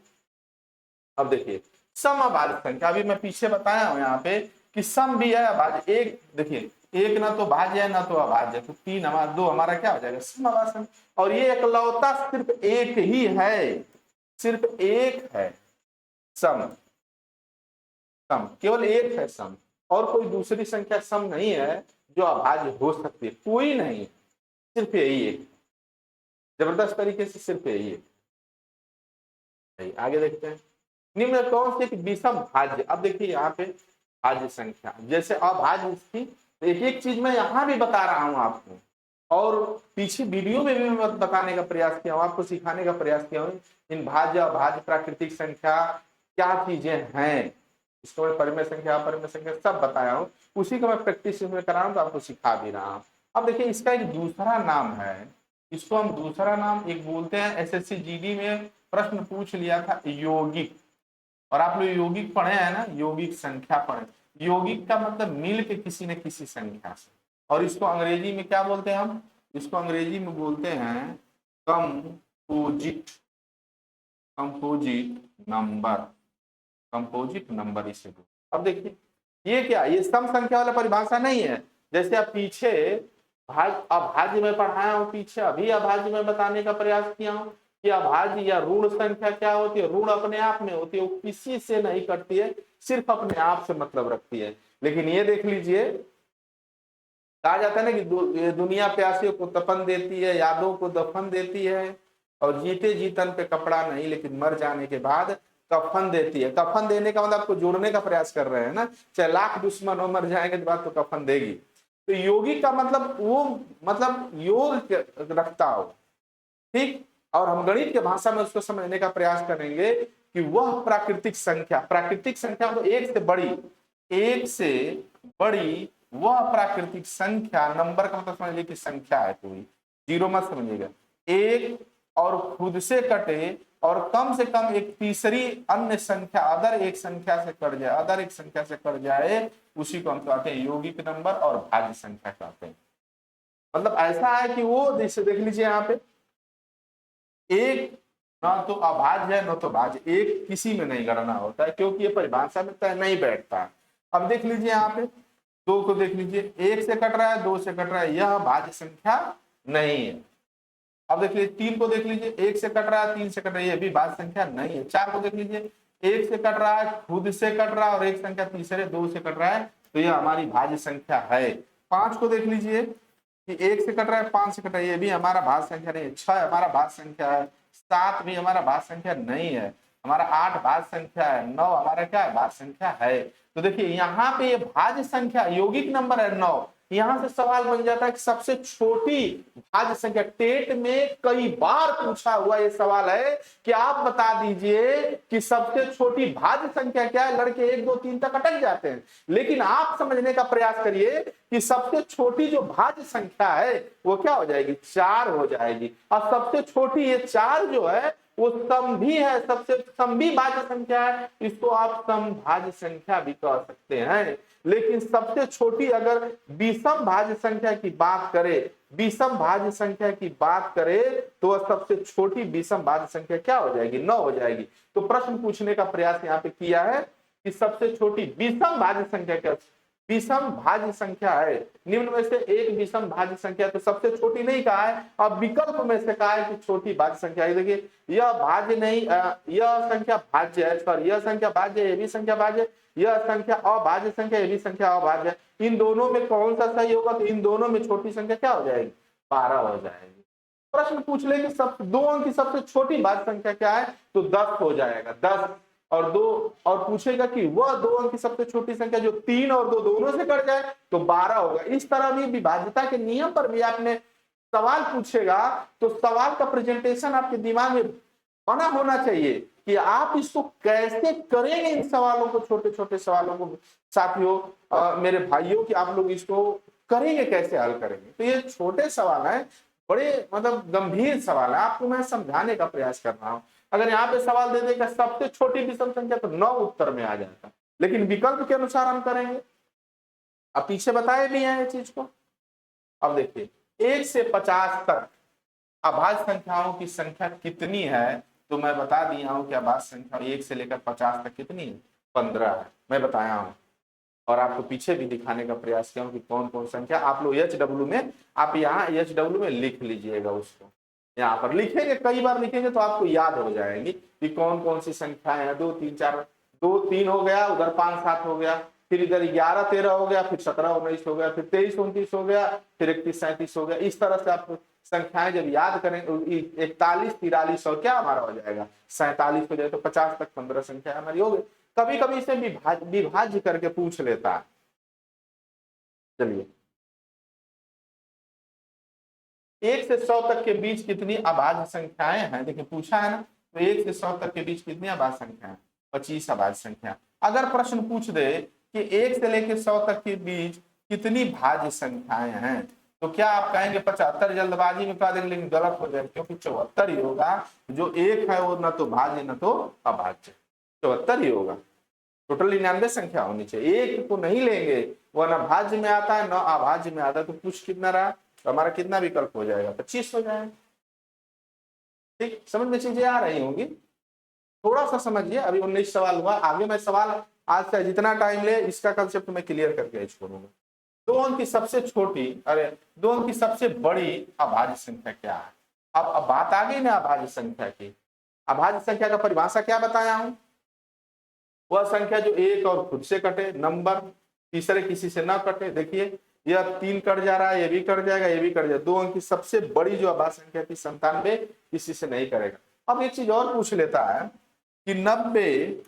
अब देखिए सम अभाज्य संख्या, अभी मैं पीछे बताया हूं यहाँ पे कि सम भी है अभाज्य। एक देखिए, एक ना तो भाज्य है ना तो अभाज्य, तो 3 हमारा 2 हमारा क्या हो जाएगा, सम अभाज्य संख्या। और ये एकलौता सिर्फ एक ही है, सिर्फ एक है सम, सम केवल एक है सम, और कोई दूसरी संख्या सम नहीं है जो अभाज्य हो सकती है, कोई नहीं, सिर्फ यही है, जबरदस्त तरीके से सिर्फ यही है। आगे देखते हैं, निम्न कौन से विषम भाज्य। अब देखिए यहाँ पे भाज्य संख्या, जैसे अभाज्य थी, तो एक एक चीज मैं यहाँ भी बता रहा हूँ आपको, और पीछे वीडियो में भी मैं बताने का प्रयास किया हूँ, आपको सिखाने का प्रयास किया हूँ इन भाज्य अभाज्य प्राकृतिक संख्या क्या चीजें हैं, इसको मैं परिमेय संख्या अपरिमेय संख्या सब बताया हूँ, उसी को मैं प्रैक्टिस में करा हूँ, तो आपको सिखा भी रहा हूँ। अब देखिए इसका एक दूसरा नाम है, इसको हम दूसरा नाम एक बोलते हैं, एसएससी जीडी में प्रश्न पूछ लिया था यौगिक, और आप लोग यौगिक पढ़े हैं ना, यौगिक संख्या पढ़े, यौगिक का मतलब मिल के किसी न किसी संख्या से, और इसको अंग्रेजी में क्या बोलते हैं हम, इसको अंग्रेजी में बोलते हैं composite, composite number, composite number इसे। अब देखिए ये क्या, ये सम संख्या वाला परिभाषा नहीं है, जैसे आप पीछे अभाज्य में पढ़ाया हूं, पीछे अभी अभाज्य में बताने का प्रयास किया हूं कि अभाज्य या ऋण संख्या क्या होती है, ऋण अपने आप में होती है, वो किसी से नहीं करती है, सिर्फ अपने आप से मतलब रखती है। लेकिन ये देख लीजिए, कहा जाता है ना कि दुनिया प्यासियों को तपन देती है, यादों को दफन देती है, और जीते जी तन पे कपड़ा नहीं, लेकिन मर जाने के बाद कफन देती है। कफन देने का मतलब आपको जोड़ने का प्रयास कर रहे हैं ना, चाहे लाख दुश्मन हो, मर जाएंगे के बाद तो कफन देगी। तो योगी का मतलब वो मतलब योग रखता हो, ठीक। और हम गणित के भाषा में उसको समझने का प्रयास करेंगे कि वह प्राकृतिक संख्या, प्राकृतिक संख्या तो एक से बड़ी, एक से बड़ी वह प्राकृतिक संख्या, नंबर का मतलब समझ लीजिए कि संख्या है कोई, जीरो मत समझिएगा, एक और खुद से कटे और कम से कम एक तीसरी अन्य संख्या अदर एक संख्या से कट जाए, अदर एक संख्या से कट जाए, उसी को हम कहते हैं यौगिक नंबर और भाज्य संख्या कहते हैं। मतलब ऐसा है कि वो जैसे देख लीजिए यहाँ पे एक ना तो अभाज्य है ना तो भाज्य, एक किसी में नहीं गणना होता है, क्योंकि ये परिभाषा में तय नहीं बैठता। अब देख लीजिए यहाँ पे 2 को देख लीजिए, 1 से कट रहा है, 2 से कट रहा है, यह भाज्य संख्या नहीं है। अब देख लीजिए 3 को देख लीजिए, 1 से कट रहा है, 3 से कट रहा है, यह भी भाज्य संख्या नहीं है। 4 को देख लीजिए, 1 से कट रहा है, खुद से कट रहा है, और एक संख्या तीसरे 2 से कट रहा है, तो यह हमारी भाज्य संख्या है। 5 को देख लीजिए कि 1 से कट रहा है, 5 से कट रहा है, ये भी हमारा भाज्य संख्या नहीं है। 6 हमारा भाज्य संख्या है, 7 भी हमारा भाज्य संख्या नहीं है, हमारा 8 भाज्य संख्या है, 9 हमारा क्या है, भाज्य संख्या है। तो देखिए यहाँ पे ये भाज्य संख्या यौगिक नंबर है 9, यहां से सवाल बन जाता है कि सबसे छोटी भाज्य संख्या, टेट में कई बार पूछा हुआ ये सवाल है कि आप बता दीजिए कि सबसे छोटी भाज्य संख्या क्या है। लड़के 1 2 3 तक अटक जाते हैं, लेकिन आप समझने का प्रयास करिए कि सबसे छोटी जो भाज्य संख्या है वो क्या हो जाएगी, 4 हो जाएगी। और सबसे छोटी ये 4 जो है वो सम भी है, सबसे सम भी भाज्य संख्या है, इसको आप सम भाज्य संख्या भी कह सकते हैं। लेकिन सबसे छोटी अगर विषम भाज्य संख्या की बात करें, विषम भाज्य संख्या की बात करें, तो वह सबसे छोटी विषम भाज्य संख्या क्या हो जाएगी, 9 हो जाएगी। तो प्रश्न पूछने का प्रयास यहाँ पे किया है कि सबसे छोटी विषम भाज्य संख्या क्या, विषम भाज्य संख्या है, निम्न में से एक विषम भाज्य संख्या, तो सबसे छोटी नहीं कहा है, अब विकल्प में से कहा है कि छोटी भाज्य संख्या है। देखिए यह भाज्य नहीं, यह संख्या भाज्य है, सॉरी यह संख्या भाज्य है, ये भी संख्या भाज्य, यह संख्या अभाज्य संख्या, ये भी संख्या अभाज्य। इन दोनों में कौन सा सही होगा, तो इन दोनों में छोटी संख्या क्या हो जाएगी, 12 हो जाएगी। प्रश्न पूछ ले कि सब 2 अंक की सबसे छोटी भाज्य संख्या क्या है, तो 10 हो जाएगा 10, और 2, और पूछेगा कि वह 2 अंक की सबसे छोटी संख्या जो 3 और 2 दोनों से कट जाए तो 12 होगा। इस तरह भी विभाज्यता के नियम पर भी आपने सवाल पूछेगा तो सवाल का प्रेजेंटेशन आपके दिमाग में बना होना चाहिए कि आप इसको कैसे करेंगे। इन सवालों को, छोटे छोटे सवालों को साथियों, मेरे भाइयों, कि आप लोग इसको करेंगे, कैसे हल करेंगे। तो ये छोटे सवाल हैं, बड़े मतलब गंभीर सवाल है, आपको मैं समझाने का प्रयास कर रहा हूं। अगर यहाँ पे सवाल दे देगा सबसे छोटी विषम संख्या तो 9 उत्तर में आ जाएगा, लेकिन विकल्प के अनुसार हम करेंगे। अब पीछे बताए भी हैं ये चीज को। अब देखिए 1 से 50 तक अभाज्य संख्याओं की संख्या कितनी है, तो मैं बता दिया हूं कि अभाज्य संख्या 1 से लेकर 50 तक कितनी है, 15 है, मैं बताया हूं। और आपको पीछे भी दिखाने का प्रयास किया हूं कि कौन कौन संख्या। आप लोग HW में, आप यहाँ HW में लिख लीजिएगा, उसको यहाँ पर लिखेंगे, कई बार लिखेंगे तो आपको याद हो जाएंगी कि कौन कौन सी संख्याएं हैं। 2 3 4, 2 3 हो गया, उधर 5 7 हो गया, फिर इधर 11 13 हो गया, फिर 17 19 हो गया, फिर 23 29 हो गया, फिर 31 37 हो गया। इस तरह से आप संख्याएं जब याद करेंगे, 41 43 और क्या हमारा हो जाएगा 47 हो जाए, तो 50 तक 15 संख्या हमारी हो गई। कभी कभी इसे विभाज्य करके पूछ लेता है। चलिए 1 से 100 तक के बीच कितनी अभाज्य संख्याएं हैं, देखिए पूछा है ना। तो 1 से 100 तक के बीच कितनी अभाज्य संख्या, 25 अभाज्य संख्या। अगर प्रश्न पूछ दे कि 1 से लेकर 100 तक के बीच कितनी भाज्य संख्याएं हैं, तो क्या आप कहेंगे 75, जल्दबाजी में कह देंगे, लेकिन गलत हो जाएगा, क्योंकि 74 ही होगा। जो एक है वो न तो भाज्य न तो अभाज्य, 74 ही होगा। टोटल 99 संख्या होनी चाहिए, एक को नहीं लेंगे, वह न भाज्य में आता है न अभाज्य में आता है। तो पूछ कितना रहा, तो हमारा कितना विकल्प हो जाएगा, 25 हो जाएगा। ठीक, समझ में चीजें आ रही होंगी, थोड़ा सा समझिए। अभी 19 सवाल हुआ, आगे मैं सवाल आज से जितना टाइम ले इसका कंसेप्ट मैं क्लियर करके छोड़ूंगा। 2 अंक की सबसे छोटी, अरे 2 अंक की सबसे बड़ी अभाज्य संख्या क्या है। अब बात आ गई ना अभाज्य संख्या की। अभाज्य संख्या का परिभाषा क्या बताया हूं, वह संख्या जो एक और खुद से कटे, नंबर तीसरे किसी से ना कटे। देखिए यह 3 कट जा रहा है, ये भी कट जाएगा, ये भी कट जाएगा। 2 अंक की सबसे बड़ी जो अभाज्य संख्या थी 97, किसी से नहीं करेगा। अब एक चीज और पूछ लेता है कि 90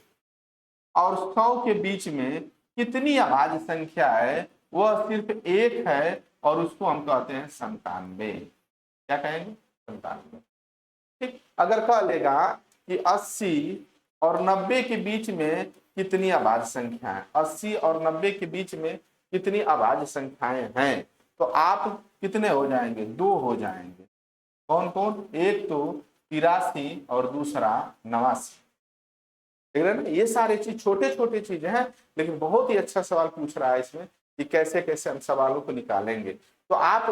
और 100 के बीच में कितनी अभाज्य संख्या है, वह सिर्फ एक है, और उसको हम कहते हैं 97। क्या कहेंगे, 97। ठीक, अगर कह लेगा कि 80 और 90 के बीच में कितनी अभाज्य संख्या है, 80 और 90 के बीच में कितनी अभाज्य संख्याएं हैं, तो आप कितने हो जाएंगे, 2 हो जाएंगे। कौन कौन, एक तो 83 और दूसरा 89। देख रहे हैं ना, ये सारे चीज छोटे छोटे चीजें हैं, लेकिन बहुत ही अच्छा सवाल पूछ रहा है इसमें कि कैसे कैसे हम सवालों को निकालेंगे। तो आप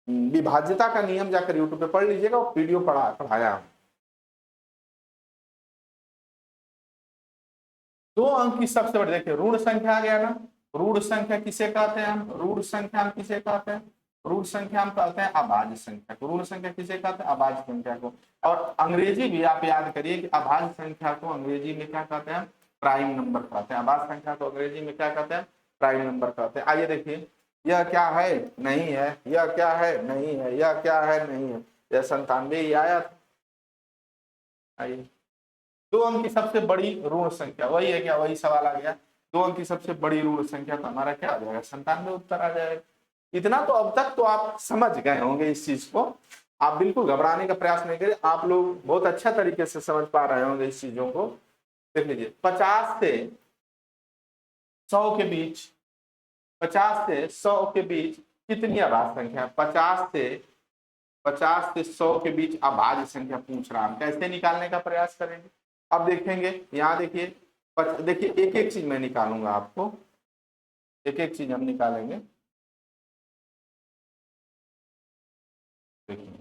विभाज्यता का नियम जाकर यूट्यूब पे पढ़ लीजिएगा, और वीडियो पढ़ाया हूं। 2 अंक की सबसे बड़ी, देखिए ऋण संख्या आ गया ना, ऋण संख्या किसे कहते हैं हम, ऋण संख्या हम किसे कहते हैं, ऋण संख्या हम कहते हैं अभाज्य संख्या को। ऋण संख्या किसे कहते हैं, अभाज्य संख्या को। और अंग्रेजी भी आप याद करिए कि अभाज्य संख्या को अंग्रेजी में क्या कहते हैं, प्राइम नंबर कहते हैं। अभाज्य संख्या को अंग्रेजी में क्या कहते हैं, प्राइम नंबर कहते हैं। आइए देखिए, यह क्या है, नहीं है, यह क्या है, नहीं है, यह क्या है, नहीं है, यह 97 ही आया था। आइए 2 अंक की सबसे बड़ी ऋण संख्या, वही है क्या, वही सवाल आ गया। 2 अंक की सबसे बड़ी ऋण संख्या, तो हमारा क्या आ जाएगा, 97 उत्तर आ जाएगा। इतना तो अब तक तो आप समझ गए होंगे इस चीज को, आप बिल्कुल घबराने का प्रयास नहीं करें, आप लोग बहुत अच्छा तरीके से समझ पा रहे होंगे इस चीजों को। देख लीजिए 50 से 100 के बीच, 50 से 100 के बीच कितनी अभाज्य संख्या, 50 से 100 के बीच अभाज्य संख्या पूछ रहा है, कैसे निकालने का प्रयास करेंगे। अब देखेंगे, यहाँ देखिए, देखिए एक एक चीज मैं निकालूंगा आपको, एक एक चीज हम निकालेंगे। देखिए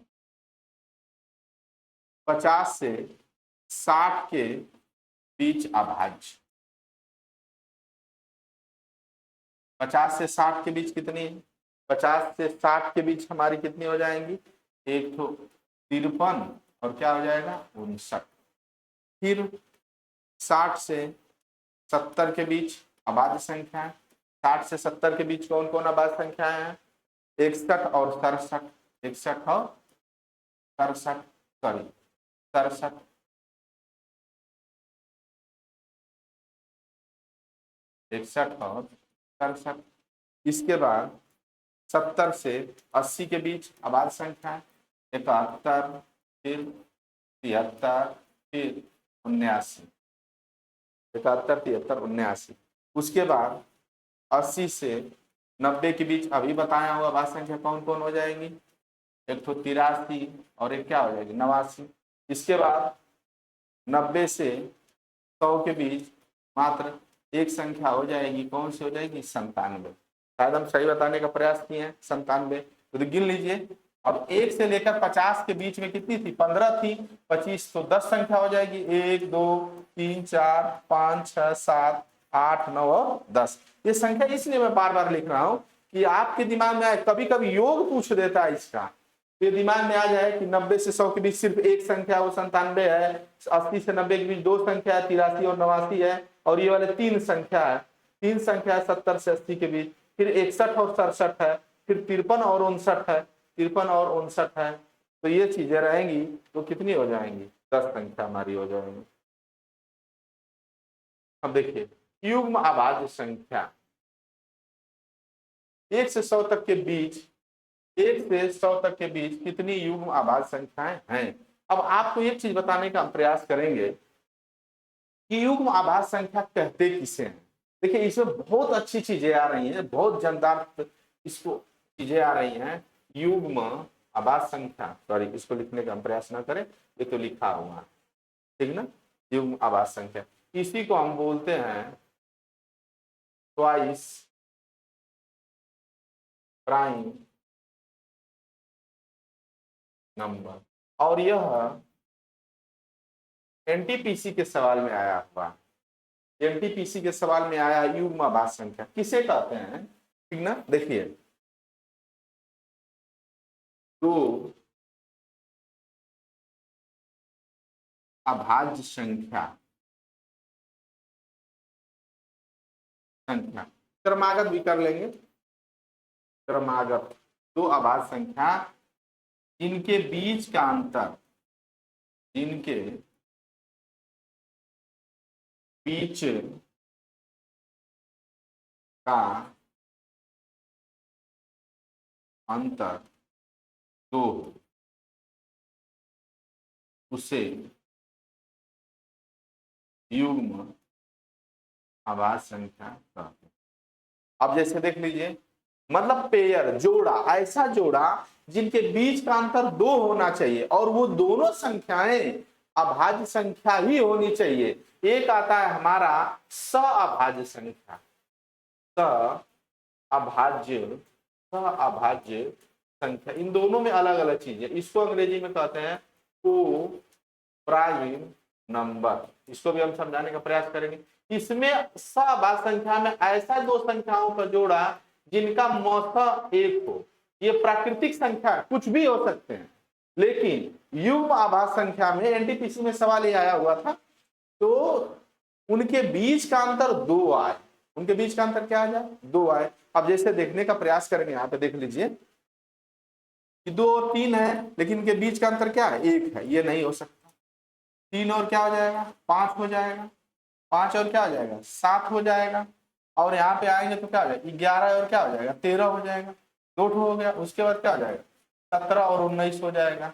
50 से 60 के बीच अभाज्य, 50 से 60 के बीच कितनी है, 50 से 60 के बीच हमारी कितनी हो जाएंगी, एक तो 53 और क्या हो जाएगा 59। फिर 60 से 70 के बीच अभाज्य संख्या है, 60 से 70 के बीच कौन कौन अभाज्य संख्याएं हैं, 61 और 67, 61 और 67, सॉरी 67, 61 और 67। इसके बाद 70 से 80 के बीच अभाज्य संख्या है, 71, फिर 73, फिर 79, 71, 73, 79। उसके बाद 80 से 90 के बीच अभी बताया हुआ अभाज्य संख्या कौन कौन हो जाएंगी, एक तो 83 और एक क्या हो जाएगी 89। इसके बाद 90 से 100 के बीच मात्र एक संख्या हो जाएगी, कौन सी हो जाएगी 97। शायद हम सही बताने का प्रयास किए हैं, 97। तो गिन लीजिए, अब 1 से लेकर 50 के बीच में कितनी थी, 15 थी, 25 तो 10 संख्या हो जाएगी, 1 2 3 4 5 6 7 8 9 और 10। ये संख्या इसलिए मैं बार बार लिख रहा हूं कि आपके दिमाग में आए, कभी कभी योग पूछ देता है इसका, ये दिमाग में आ जाए कि 90 से 100 के बीच सिर्फ एक संख्या वो 97 है, 80 से 90 के बीच दो संख्या है, 83 और 89 है, और ये वाले तीन संख्या है, 70 से 80 के बीच, फिर 61 और 67 है, फिर 53 और 59 है, 53 और 59 है। तो ये चीजें रहेंगी तो कितनी हो जाएंगी, 10 संख्या हमारी हो जाएंगी। अब देखिए युग्म अभाज्य संख्या 1 से 100 तक के बीच, 1 से 100 तक के बीच कितनी युग्म अभाज्य संख्याएं हैं। अब आपको एक चीज बताने का हम प्रयास करेंगे कि युग्म अभाज्य संख्या कहते किसे हैं। देखिए इसमें बहुत अच्छी चीजें आ रही हैं, बहुत जानदार इसको चीजें आ रही हैं। युग्म अभाज्य संख्या, सॉरी इसको लिखने का हम प्रयास ना करें, ये तो लिखा हुआ है, ठीक ना। युग्म अभाज्य संख्या इसी को हम बोलते हैं ट्वाइस प्राइम नंबर, और यह एनटीपीसी के सवाल में आया हुआ, एनटीपीसी के सवाल में आया युग्म अभाज्य संख्या किसे कहते हैं, ठीक ना। देखिए तो अभाज्य संख्या क्रमागत भी कर लेंगे, क्रमागत दो अभाज्य संख्या जिनके बीच का अंतर, जिनके बीच का अंतर दो, उसे युग्म अभाज्य संख्या कहते हैं। अब जैसे देख लीजिए, मतलब पेयर, जोड़ा, ऐसा जोड़ा जिनके बीच का अंतर 2 होना चाहिए और वो दोनों संख्याएं अभाज्य संख्या ही होनी चाहिए। एक आता है हमारा सअभाज्य संख्या, सअभाज्य, सअभाज्य संख्या, इन दोनों में अलग अलग चीज है। इसको अंग्रेजी में कहते हैं को प्राइम नंबर, इसको भी हम समझाने का प्रयास करेंगे। इसमें सअभाज्य संख्या में ऐसा दो संख्याओं का जोड़ा जिनका मौसा एक हो, ये प्राकृतिक संख्या कुछ भी हो सकते हैं, लेकिन युग्म अभाज्य संख्या में एनटीपीसी में सवाल ये आया हुआ था, तो उनके बीच का अंतर 2 आए, उनके बीच का अंतर क्या आ जाए 2 आए। अब जैसे देखने का प्रयास करेंगे, यहाँ पे देख लीजिए कि 2 और 3 है, लेकिन इनके बीच का अंतर क्या है 1 है, ये नहीं हो सकता। 3 और क्या हो जाएगा 5 हो जाएगा, 5 और क्या हो जाएगा 7 हो जाएगा, और यहाँ पे आएंगे तो क्या हो जाएगा 11 और क्या हो जाएगा 13 हो जाएगा, 2 हो गया। उसके बाद क्या हो जाएगा 17 और 19 हो जाएगा।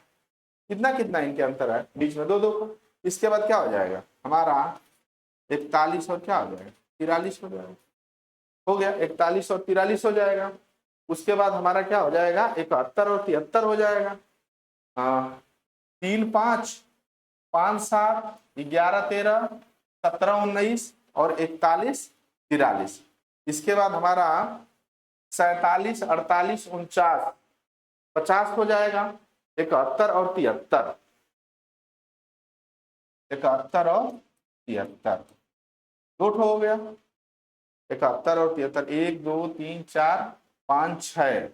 कितना कितना इनके अंतर है बीच में 2 2 को। इसके बाद क्या हो जाएगा हमारा 41 और क्या हो जाएगा 43 हो जाएगा, हो गया 41 और 43 हो जाएगा। उसके बाद हमारा क्या हो जाएगा 71 और 73 हो जाएगा। 3 5 5 7 11 13 17 19 और 41 43। इसके बाद हमारा 47 48 49 50 हो जाएगा। 71 और 73, 71 और 73 2 हो गया। 71 और 73, 1 2 3 4 5 6,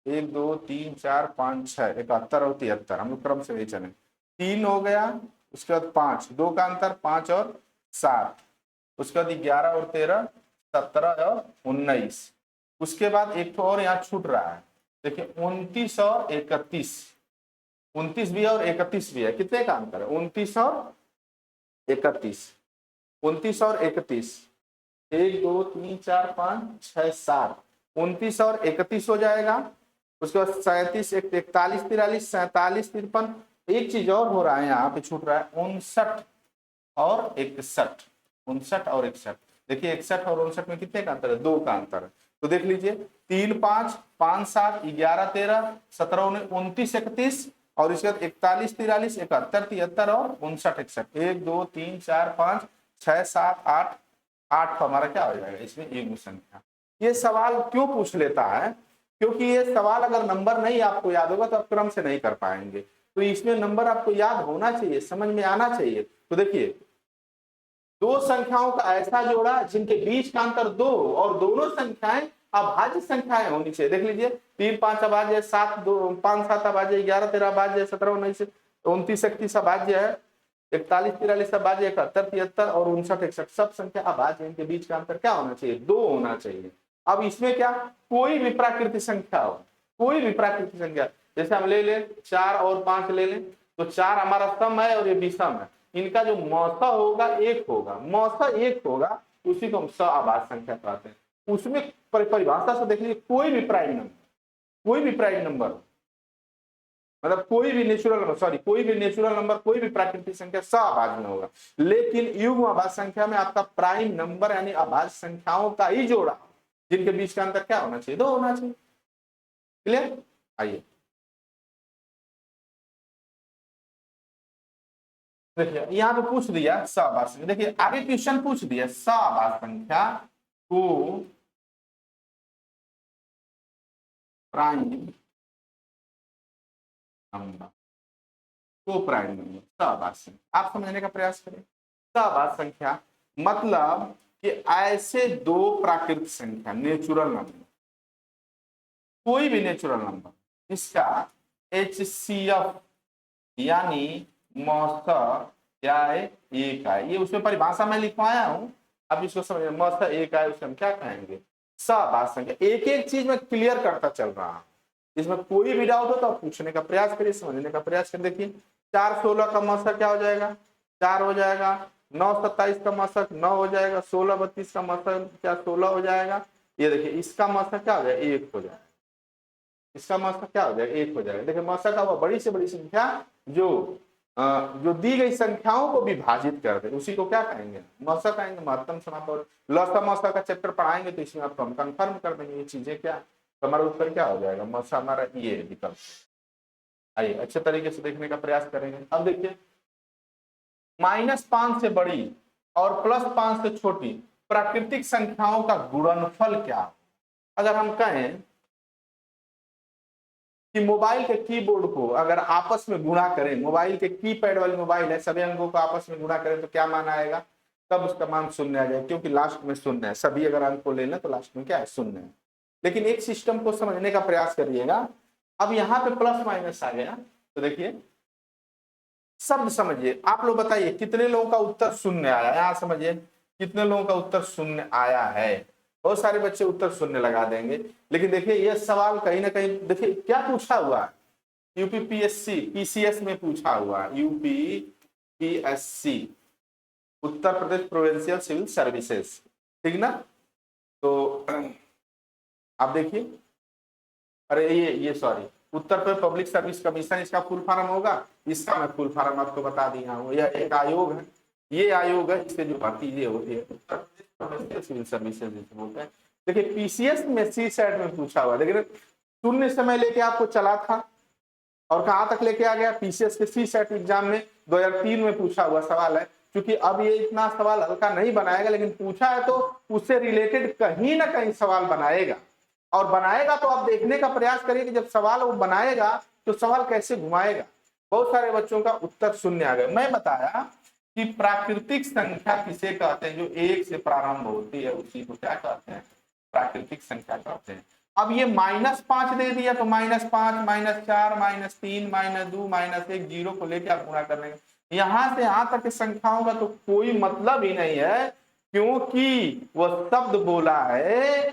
1 2 3 4 5 6, 71 और 73 हम लोग क्रम से नहीं चले। 3 हो गया, उसके बाद 5, 2 का अंतर 5 और 7, उसके बाद 11 और 13 17 और 19। उसके बाद एक तो और यहाँ छूट रहा है, देखिए 29 और 31, 29 भी है और 31 भी है, कितने का अंतर है? 29 और 31, 29 और 31, 1 2 3 4 5 6 7, 29 और 31 हो जाएगा। उसके बाद 37 41 43 47 53, एक चीज और हो रहा है यहाँ पे, छूट रहा है, 59 और 61, 59 और 61। देखिए 61 और 59 में कितने का अंतर है? 2 का अंतर है। तो देख लीजिए 3 5 5 7 11 13 17 29 31, और इसके बाद 41 43 71 73 और 59 61, 1 2 3 4 5 6 7 8, 8 हमारा क्या हो जाएगा इसमें? युग्म संख्या। ये सवाल क्यों पूछ लेता है? क्योंकि ये सवाल अगर नंबर नहीं आपको याद होगा तो आप क्रम से नहीं कर पाएंगे, तो इसमें नंबर आपको याद होना चाहिए, समझ में आना चाहिए। तो देखिए दो संख्याओं का ऐसा जोड़ा जिनके बीच का अंतर 2 और दोनों संख्याएं अभाज्य संख्याएं होनी चाहिए। देख लीजिए 3 5 अभाज्य, 7 2 5 7 अभाज्य, 11 13 अभाज्य, 17 19 29 31 अभाज्य है, 41 43 अभाज्य, 71 73 और 59 61 सब संख्या अभाज्य। इनके बीच का अंतर क्या होना चाहिए? 2 होना चाहिए। अब इसमें क्या, कोई भी प्राकृतिक संख्या हो, कोई भी प्राकृतिक संख्या, जैसे हम ले लें 4 और 5 ले लें, तो 4 हमारा सम है और ये विषम है, इनका जो मौसा होगा 1 होगा, मौसा 1 होगा, उसी को हम सअभाज्य संख्या कहते हैं। उसमें परिभाषा से देख लीजिए कोई भी प्राइम नंबर, कोई भी प्राइम नंबर, मतलब कोई भी नेचुरल नंबर, सॉरी कोई भी नेचुरल नंबर, कोई भी प्राकृतिक संख्या सअभाज्य में होगा। लेकिन युग्म अभाज्य संख्या में आपका प्राइम नंबर यानी अभाज्य संख्याओं का ही जोड़ा, जिनके बीच का अंतर क्या होना चाहिए? 2 होना चाहिए। क्लियर? आइए देखिए यहाँ पे पूछ दिया सअभाज्य संख्या, देखिए आगे क्वेश्चन पूछ दिया सअभाज्य संख्या को प्राइम नंबर, को प्राइम नंबर सअभाज्य संख्या, आप समझने का प्रयास करें। सअभाज्य संख्या मतलब कि ऐसे दो प्राकृतिक संख्या, नेचुरल नंबर, कोई भी नेचुरल नंबर जिसका HCF यानी मौसा क्या है? 1 है। ये उसमें परिभाषा में लिखवाया हूं, अब इसको समझिए। मौसा 1 है, उसे हम क्या कहेंगे? सअभाज्य संख्या। एक एक चीज में क्लियर करता चल रहा हूं, इसमें कोई भी डाउट हो तो आप पूछने का प्रयास करिए, समझने का प्रयास करिए। देखिए 4 16 का मौसा क्या हो जाएगा? 4 हो जाएगा। 9 27 का मौसक 9 हो जाएगा। 16 32 का मौसक क्या? 16 हो जाएगा। ये देखिए इसका मौसक क्या हो जाएगा? 1 हो जाएगा। इसका मौसक क्या हो जाएगा? 1 हो जाएगा। देखिए मौसक का वो बड़ी से बड़ी संख्या जो दी गई संख्याओं को विभाजित कर दे, उसी को क्या कहेंगे? मौसक कहेंगे, महत्तम समापन। लसा मौसा का चैप्टर पढ़ाएंगे तो इसमें आपको हम कंफर्म कर देंगे ये चीजें क्या, तो हमारा उत्तर क्या हो जाएगा? मौसा हमारा ये विकल्प। आइए अच्छे तरीके से देखने का प्रयास करेंगे। अब देखिए -5 से बड़ी और +5 से छोटी प्राकृतिक संख्याओं का गुणनफल क्या? अगर हम कहें कि मोबाइल के कीबोर्ड को अगर आपस में गुणा करें, मोबाइल के कीपैड वाली मोबाइल है, सभी अंकों को आपस में गुणा करें तो क्या मान आएगा? तब उसका मान 0 आ जाएगा, क्योंकि लास्ट में 0 है। सभी अगर अंक को ले लें तो लास्ट में क्या है? 0 है। लेकिन एक सिस्टम को समझने का प्रयास करिएगा। अब यहाँ पे प्लस माइनस आ गया, तो देखिए शब्द समझिए। आप लोग बताइए कितने लोगों का उत्तर 0 आया? यहाँ समझिए कितने लोगों का उत्तर 0 आया है? बहुत सारे बच्चे उत्तर 0 लगा देंगे। लेकिन देखिए यह सवाल कहीं ना कहीं देखिए क्या पूछा हुआ है, यूपीपीएससी पीसीएस में पूछा हुआ है। UPPSC Uttar Pradesh provincial civil services, ठीक ना? तो आप देखिए, अरे ये sorry, Uttar Pradesh public service commission इसका फुल फॉर्म होगा। इसका मैं फुल फॉर्म आपको बता दिया हूँ। यह एक आयोग है, ये आयोग है, इससे जो भर्ती ये होती है उत्तर प्रदेश सिविल सर्विसेज बोलते हैं। देखिए पीसीएस में सी सेट में पूछा हुआ, लेकिन 0 से मैं लेके आपको चला था और कहां तक लेके आ गया? पीसीएस के सी सेट एग्जाम में 2003 में पूछा हुआ सवाल है। क्योंकि अब ये इतना सवाल हल्का नहीं बनाएगा, लेकिन पूछा है तो उससे रिलेटेड कहीं ना कहीं सवाल बनाएगा, और बनाएगा तो आप देखने का प्रयास करिए कि जब सवाल वो बनाएगा तो सवाल कैसे घुमाएगा। बहुत सारे बच्चों का उत्तर 0 आ गया। मैं बताया कि प्राकृतिक संख्या किसे कहते हैं? जो 1 से प्रारंभ होती है उसी को क्या कहते हैं? प्राकृतिक संख्या कहते हैं। अब ये -5 दे दिया तो -5 -4 -3 -2 -1 जीरो को लेकर आप गुणा कर लेंगे। यहां से यहां तक की संख्याओं का तो कोई मतलब ही नहीं है, क्योंकि वह शब्द बोला है।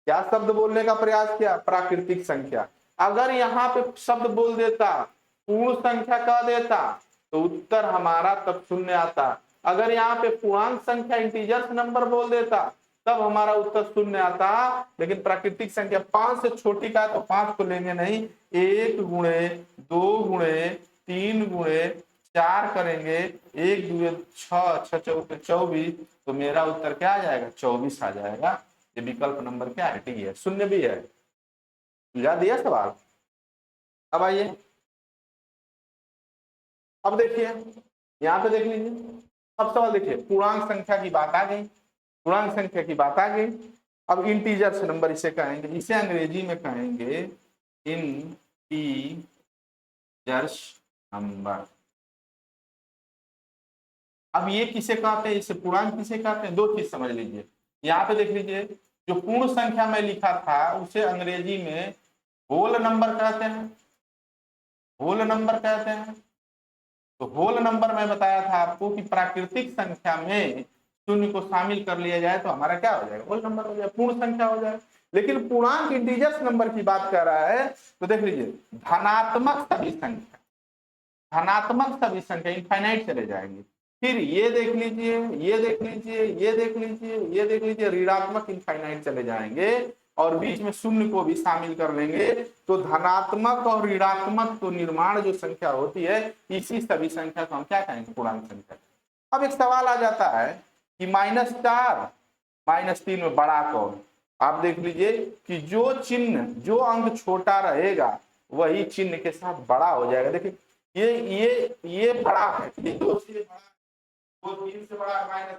क्या शब्द बोलने का प्रयास किया? प्राकृतिक संख्या। अगर यहाँ पे शब्द बोल देता, पूर्ण संख्या कह देता, तो उत्तर हमारा तब शून्य आता। अगर यहाँ पे पूर्णांक संख्या इंटीजर्स नंबर बोल देता, तब हमारा उत्तर शून्य आता। लेकिन प्राकृतिक संख्या 5 से छोटी का तो 5 को लेंगे नहीं, 1 गुणे 2 गुणे 3 गुणे 4 करेंगे, 1 2 6 6 चौके 24, तो मेरा उत्तर क्या आ जाएगा? 24 आ जाएगा। ये विकल्प नंबर क्या है? डी है, शून्य भी है। सुलझा दिया सवाल। अब आइए, अब देखिए यहाँ पे देख लीजिए, अब सवाल देखिए, पूर्णांक संख्या की बात आ गई, पूर्णांक संख्या की बात आ गई। अब इंटीजर्स नंबर इसे कहेंगे, इसे अंग्रेजी में कहेंगे इंटीजर्स नंबर। अब ये किसे कहते हैं? इसे पूर्णांक किसे कहते हैं? दो चीज समझ लीजिए। यहाँ पे देख लीजिए, जो पूर्ण संख्या में लिखा था उसे अंग्रेजी में होल नंबर कहते हैं, होल नंबर कहते हैं। तो होल नंबर में बताया था आपको कि प्राकृतिक संख्या में शून्य को शामिल कर लिया जाए तो हमारा क्या हो जाएगा? होल नंबर हो जाएगा, पूर्ण संख्या हो जाएगा। लेकिन पूर्णांक इंटीजर्स नंबर की बात कर रहा है, तो देख लीजिए, धनात्मक सभी संख्या, धनात्मक सभी संख्या इनफाइनाइट चले जाएंगे। फिर ये देख लीजिए, ये देख लीजिए, ये देख लीजिए, ये देख लीजिए, ऋणात्मक इनफाइनाइट चले जाएंगे और बीच में शून्य को भी शामिल कर लेंगे। तो धनात्मक और ऋणात्मक तो निर्माण जो संख्या होती है, इसी सभी संख्या को हम क्या कहेंगे? पूर्णांक संख्या। अब एक सवाल आ जाता है कि -4 -3 में बड़ा कौन? आप देख लीजिए कि जो चिन्ह, जो अंक छोटा रहेगा वही चिन्ह के साथ बड़ा हो जाएगा। देखिए ये बड़ा है, ये 2 से बड़ा, वो 3 से बड़ा, -3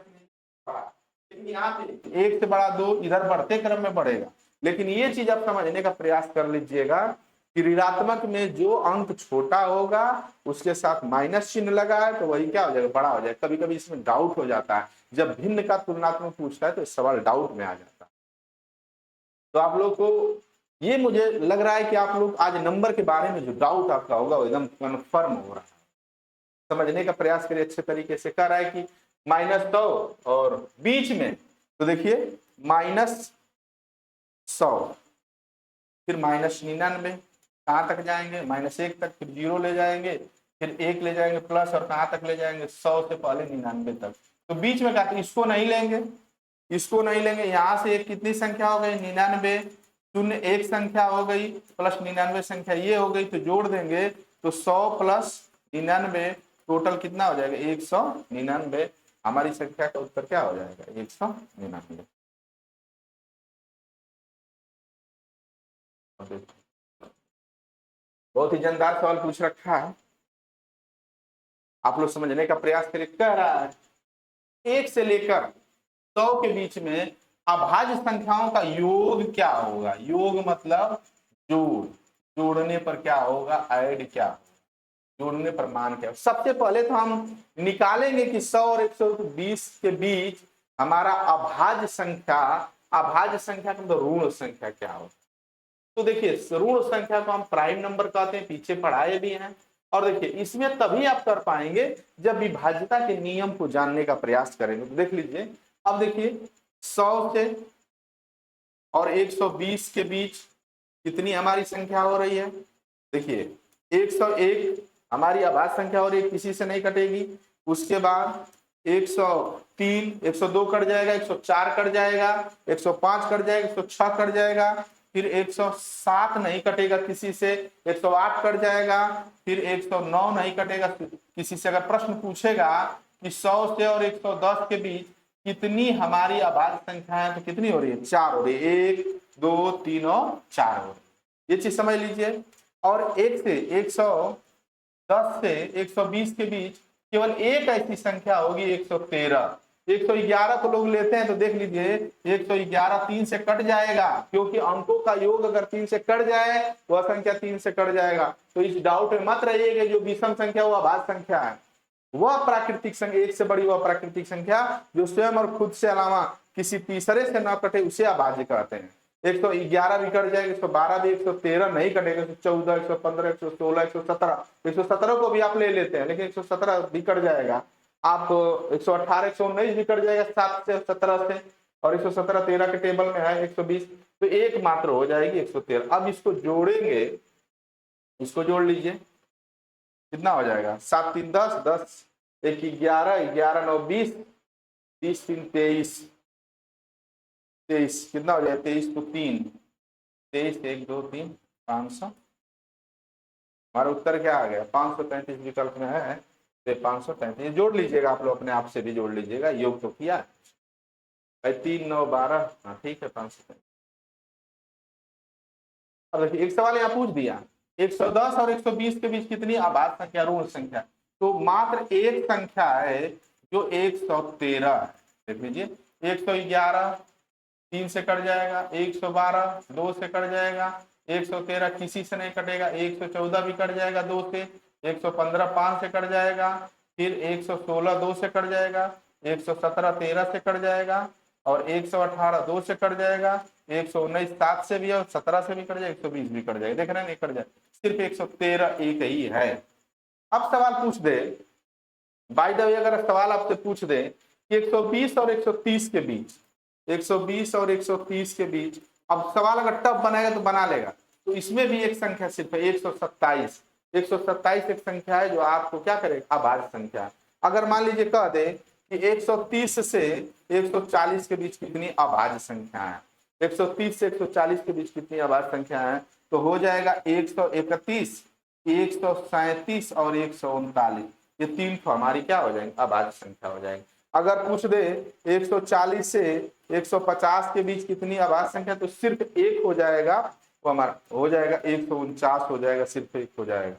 बड़ा, लेकिन यहाँ पे 1 से बड़ा 2 इधर बढ़ते क्रम में बढ़ेगा। लेकिन ये चीज आप समझने का प्रयास कर लीजिएगा कि ऋणात्मक में जो अंक छोटा होगा उसके साथ माइनस चिन्ह लगा है तो वही क्या हो जाएगा? बड़ा हो जाएगा। कभी कभी इसमें डाउट हो जाता है, जब भिन्न का तुलनात्मक पूछता है तो सवाल डाउट में आ जाता है। तो आप लोग को ये मुझे लग रहा है कि आप लोग आज नंबर के बारे में जो डाउट आपका होगा वो एकदम कन्फर्म हो रहा है। समझने का प्रयास करिए अच्छे तरीके से। कह रहा है कि -100 और बीच में, तो देखिए -100, फिर -99, कहां तक जाएंगे? -1 तक, फिर 0 ले जाएंगे, फिर 1 ले जाएंगे प्लस, और कहां तक ले जाएंगे? 100 से पहले 99 तक। तो बीच में क्या? इसको नहीं लेंगे, इसको नहीं लेंगे। यहां से एक कितनी संख्या हो गई? 99, शून्य एक संख्या हो गई, प्लस 99 संख्या ये हो गई, तो जोड़ देंगे तो 100 प्लस 99 टोटल कितना हो जाएगा? 199। हमारी संख्या का उत्तर क्या हो जाएगा? 199। बहुत ही जानदार सवाल पूछ रखा है, आप लोग समझने का प्रयास करिए। कह रहा है 1 से लेकर 100 के बीच में अभाज्य संख्याओं का योग क्या होगा? योग मतलब जोड़, जोड़ने पर क्या होगा? ऐड क्या होगा? जोड़ने पर मान क्या? सबसे पहले तो हम निकालेंगे कि 100 और 120 के बीच हमारा अभाज्य संख्या, अभाज्य संख्या का मतलब ऋण संख्या क्या हो? तो देखिए ऋण संख्या को हम प्राइम नंबर कहते हैं, पीछे पढ़ाए भी हैं। और देखिए इसमें तभी आप कर पाएंगे जब विभाज्यता के नियम को जानने का प्रयास करेंगे। तो देख लीजिए, अब देखिए 100 से और 120 के बीच कितनी हमारी संख्या हो रही है? देखिए 101 हमारी अभाज्य संख्या हो रही है, किसी से नहीं कटेगी। उसके बाद 103, 102 कट जाएगा, 104 कट जाएगा, 105 कट जाएगा, 106 कट जाएगा, फिर 107 नहीं कटेगा किसी से, 108 कट जाएगा, फिर 109 नहीं कटेगा किसी से। अगर प्रश्न पूछेगा कि 100 से और 110 के बीच कितनी हमारी अभाज्य संख्या है, तो कितनी हो रही है? 4 हो रही है। 1 2 3 और 4 हो रही है। ये चीज समझ लीजिए। और 1 से 110 से 120 के बीच केवल एक ऐसी संख्या होगी, 113। 111 को लोग लेते हैं तो देख लीजिए 111 3 से कट जाएगा, क्योंकि अंकों का योग अगर 3 से कट जाए वह संख्या 3 से कट जाएगा। तो इस डाउट में मत रहिएगा जो विषम संख्या वह अभाज्य संख्या है, वह प्राकृतिक संख्या, एक से बड़ी वह प्राकृतिक संख्या जो स्वयं और खुद से अलावा किसी तीसरे से न कटे उसे अभाज्य कहते हैं। 111 भी कट जाएगा, 112 भी, 113 नहीं कटेगा, 114 115 116 117, 117 को भी आप ले लेते हैं लेकिन 117 भी कट जाएगा। आप 118 119 भी कट जाएगा 7 से 17 से, और 117 13 के टेबल में है 120। तो एक मात्र हो जाएगी 113। अब इसको जोड़ेंगे, इसको जोड़ लीजिए, कितना हो जाएगा, 7 3 10, 10 1 11, 11 9 20, 30 3 23, 23 कितना हो जाएगा, 23 तो 3, 23 1 2 3 500। हमारा उत्तर क्या आ गया, 533 विकल्प में है, तो 533 जोड़ लीजिएगा, आप लोग अपने आप से भी जोड़ लीजिएगा, योग तो किया 3 9 12, हाँ ठीक है 533। अब देखिए एक सवाल यहाँ पूछ दिया, 110 और 120 के बीच कितनी आभाज्य संख्या, ऋण संख्या, तो मात्र एक संख्या है जो 113 है। देख लीजिए 111 3 से कट जाएगा, 112 2 से कट जाएगा, 113 किसी से नहीं कटेगा, 114 भी कट जाएगा 2 से, 115 5 से कट जाएगा, फिर 116 2 से कट जाएगा, 117 13 से कट जाएगा, और 118 2 से कट जाएगा, 119 7 से भी और 17 से भी कट जाएगा, 120 भी कट जाएगा। देख रहे हैं नहीं कट जाए, सिर्फ 113 एक ही है। अब सवाल पूछ दे, बाय द वे अगर सवाल आपसे पूछ दे कि 120 और 130 के बीच, 120 और 130 के बीच, अब सवाल अगर टफ बनाएगा तो बना लेगा, तो इसमें भी एक संख्या सिर्फ है 127। 127 एक संख्या है जो आपको क्या करेगा, अभाज्य संख्या। अगर मान लीजिए कह दे कि 130 से 140 के बीच कितनी अभाज्य संख्या है, 130 से 140 के बीच कितनी अभाज्य संख्या है, तो हो जाएगा 131, 137 और 139। ये तीन तो हमारी क्या हो जाएंगे, अभाज्य संख्या हो जाएगी। अगर पूछ दे 140 से 150 के बीच कितनी अभाज्य संख्या, तो सिर्फ एक हो जाएगा, वो हमारा हो जाएगा 149 हो जाएगा, सिर्फ एक हो जाएगा।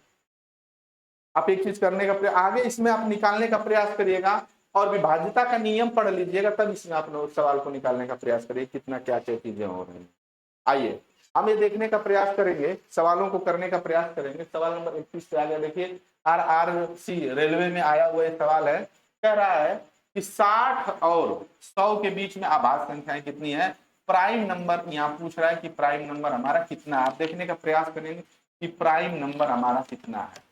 आप एक चीज करने का आगे इसमें आप निकालने का प्रयास करिएगा, और विभाज्यता का नियम पढ़ लीजिएगा, तब इसमें आप लोग सवाल को निकालने का प्रयास करिए कितना क्या क्या चीजें हो रही हैं। आइए हम ये देखने का प्रयास करेंगे, सवालों को करने का प्रयास करेंगे। सवाल नंबर 31 पे आ गया, देखिए RRC रेलवे में आया हुआ सवाल है, कह रहा है कि 60 और 100 के बीच में अभाज्य संख्याएं कितनी है। प्राइम नंबर यहाँ पूछ रहा है कि प्राइम नंबर हमारा कितना है। आप देखने का प्रयास करेंगे कि प्राइम नंबर हमारा कितना है,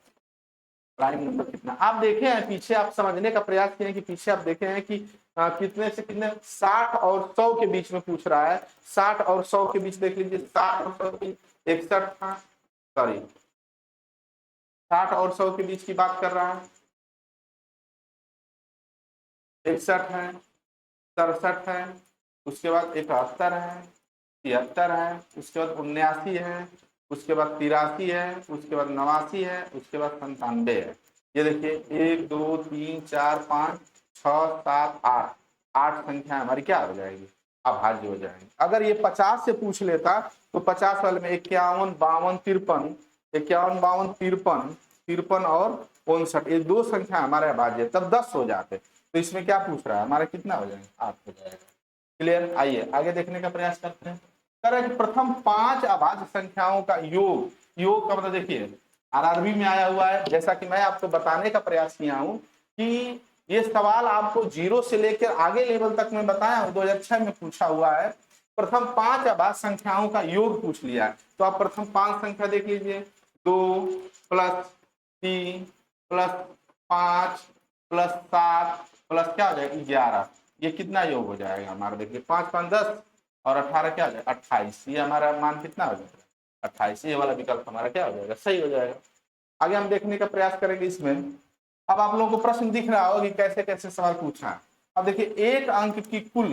प्राइम नंबर कितना। आप देखे हैं पीछे, आप समझने का प्रयास किए कि पीछे आप देखे हैं कि कितने से कितने, 60 और 100 के बीच में पूछ रहा है। 60 और 100 के बीच देख लीजिए, 60 और 100 की 61 था, सॉरी 60 और 100 के बीच की बात कर रहा है, 61 है, 67 है, उसके बाद 71 है, 73 है, उसके बाद 79 है, उसके बाद 83 है, उसके बाद 89 है, उसके बाद 97 है। ये देखिए 1 2 3 4 5 6 7 8, 8 संख्या हमारी क्या हो जाएगी, अभाज्य हो जाएगी। अगर ये 50 से पूछ लेता तो 50 वाले में 51 52 53, 51 52 53, 53 और 59, ये दो संख्या हमारे अभाज्य, तब 10 हो जाते। तो इसमें क्या पूछ रहा है, हमारा कितना हो जाएगा, 8 हो जाएगा। क्लियर। आइए आगे देखने का प्रयास करते हैं। प्रथम 5 अभाज्य संख्याओं का योग, योग का मतलब देखिए RRB में आया हुआ है, जैसा कि मैं आपको बताने का प्रयास किया हूं कि ये सवाल आपको 0 से लेकर आगे लेवल तक मैं बताया हूं, 2006 में पूछा हुआ है। प्रथम 5 अभाज्य संख्याओं का योग पूछ लिया है, तो आप प्रथम 5 संख्या देख लीजिए, 2 + 3 + 5 + 7 प्लस क्या हो जाएगा 11, ये कितना योग हो जाएगा हमारा, देखिए 5 5 10 और 18 क्या हो जाएगा 28, ये हमारा मान कितना हो जाएगा 28। ये वाला विकल्प हमारा क्या हो जाएगा, सही हो जाएगा। आगे हम देखने का प्रयास करेंगे इसमें। अब आप लोगों को प्रश्न दिख रहा होगा कि कैसे कैसे सवाल पूछा है। अब देखिए एक अंक की कुल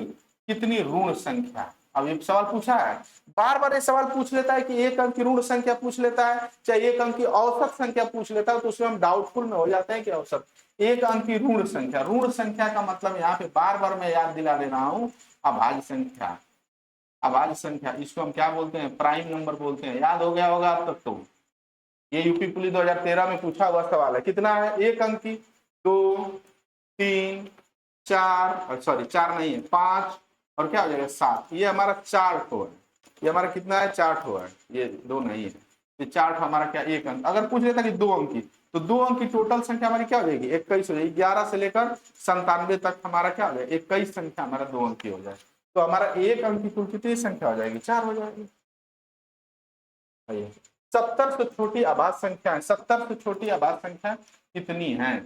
कितनी ऋण संख्या, अब ये सवाल पूछा है, बार बार ये सवाल पूछ लेता है कि एक अंक की ऋण संख्या पूछ लेता है, चाहे एक अंक की औसत संख्या पूछ लेता है, तो उसमें हम डाउटफुल में हो जाते हैं कि औसत। एक अंक की ऋण संख्या, ऋण संख्या का मतलब यहाँ पे बार बार मैं याद दिला दे रहा हूं, अभाज्य संख्या। अभाज्य संख्या इसको हम क्या बोलते हैं, प्राइम नंबर बोलते हैं। याद हो गया होगा अब तक तो। ये यूपी पुलिस 2013 में पूछा हुआ सवाल है। कितना है, एक अंक की, 2 3 4, सॉरी 4 नहीं है 5 और क्या हो जाएगा 7, ये हमारा 4 ठो है। ये हमारा कितना है, 4 ठो है, ये 2 नहीं है, ये 4 ठो हमारा क्या एक अंक। अगर पूछ लेता कि 2 अंक की, तो 2 अंक की टोटल संख्या हमारी क्या हो जाएगी, 21 हो जाएगी। 11 से लेकर 97 तक हमारा क्या हो जाएगा, 21 संख्या हमारा 2 अंक की हो जाए, तो हमारा एक अंक की कुल कितनी संख्या हो जाएगी, 4 हो जाएगी। 70 से छोटी अभाज्य संख्या है, 70 से छोटी अभाज्य संख्या कितनी है,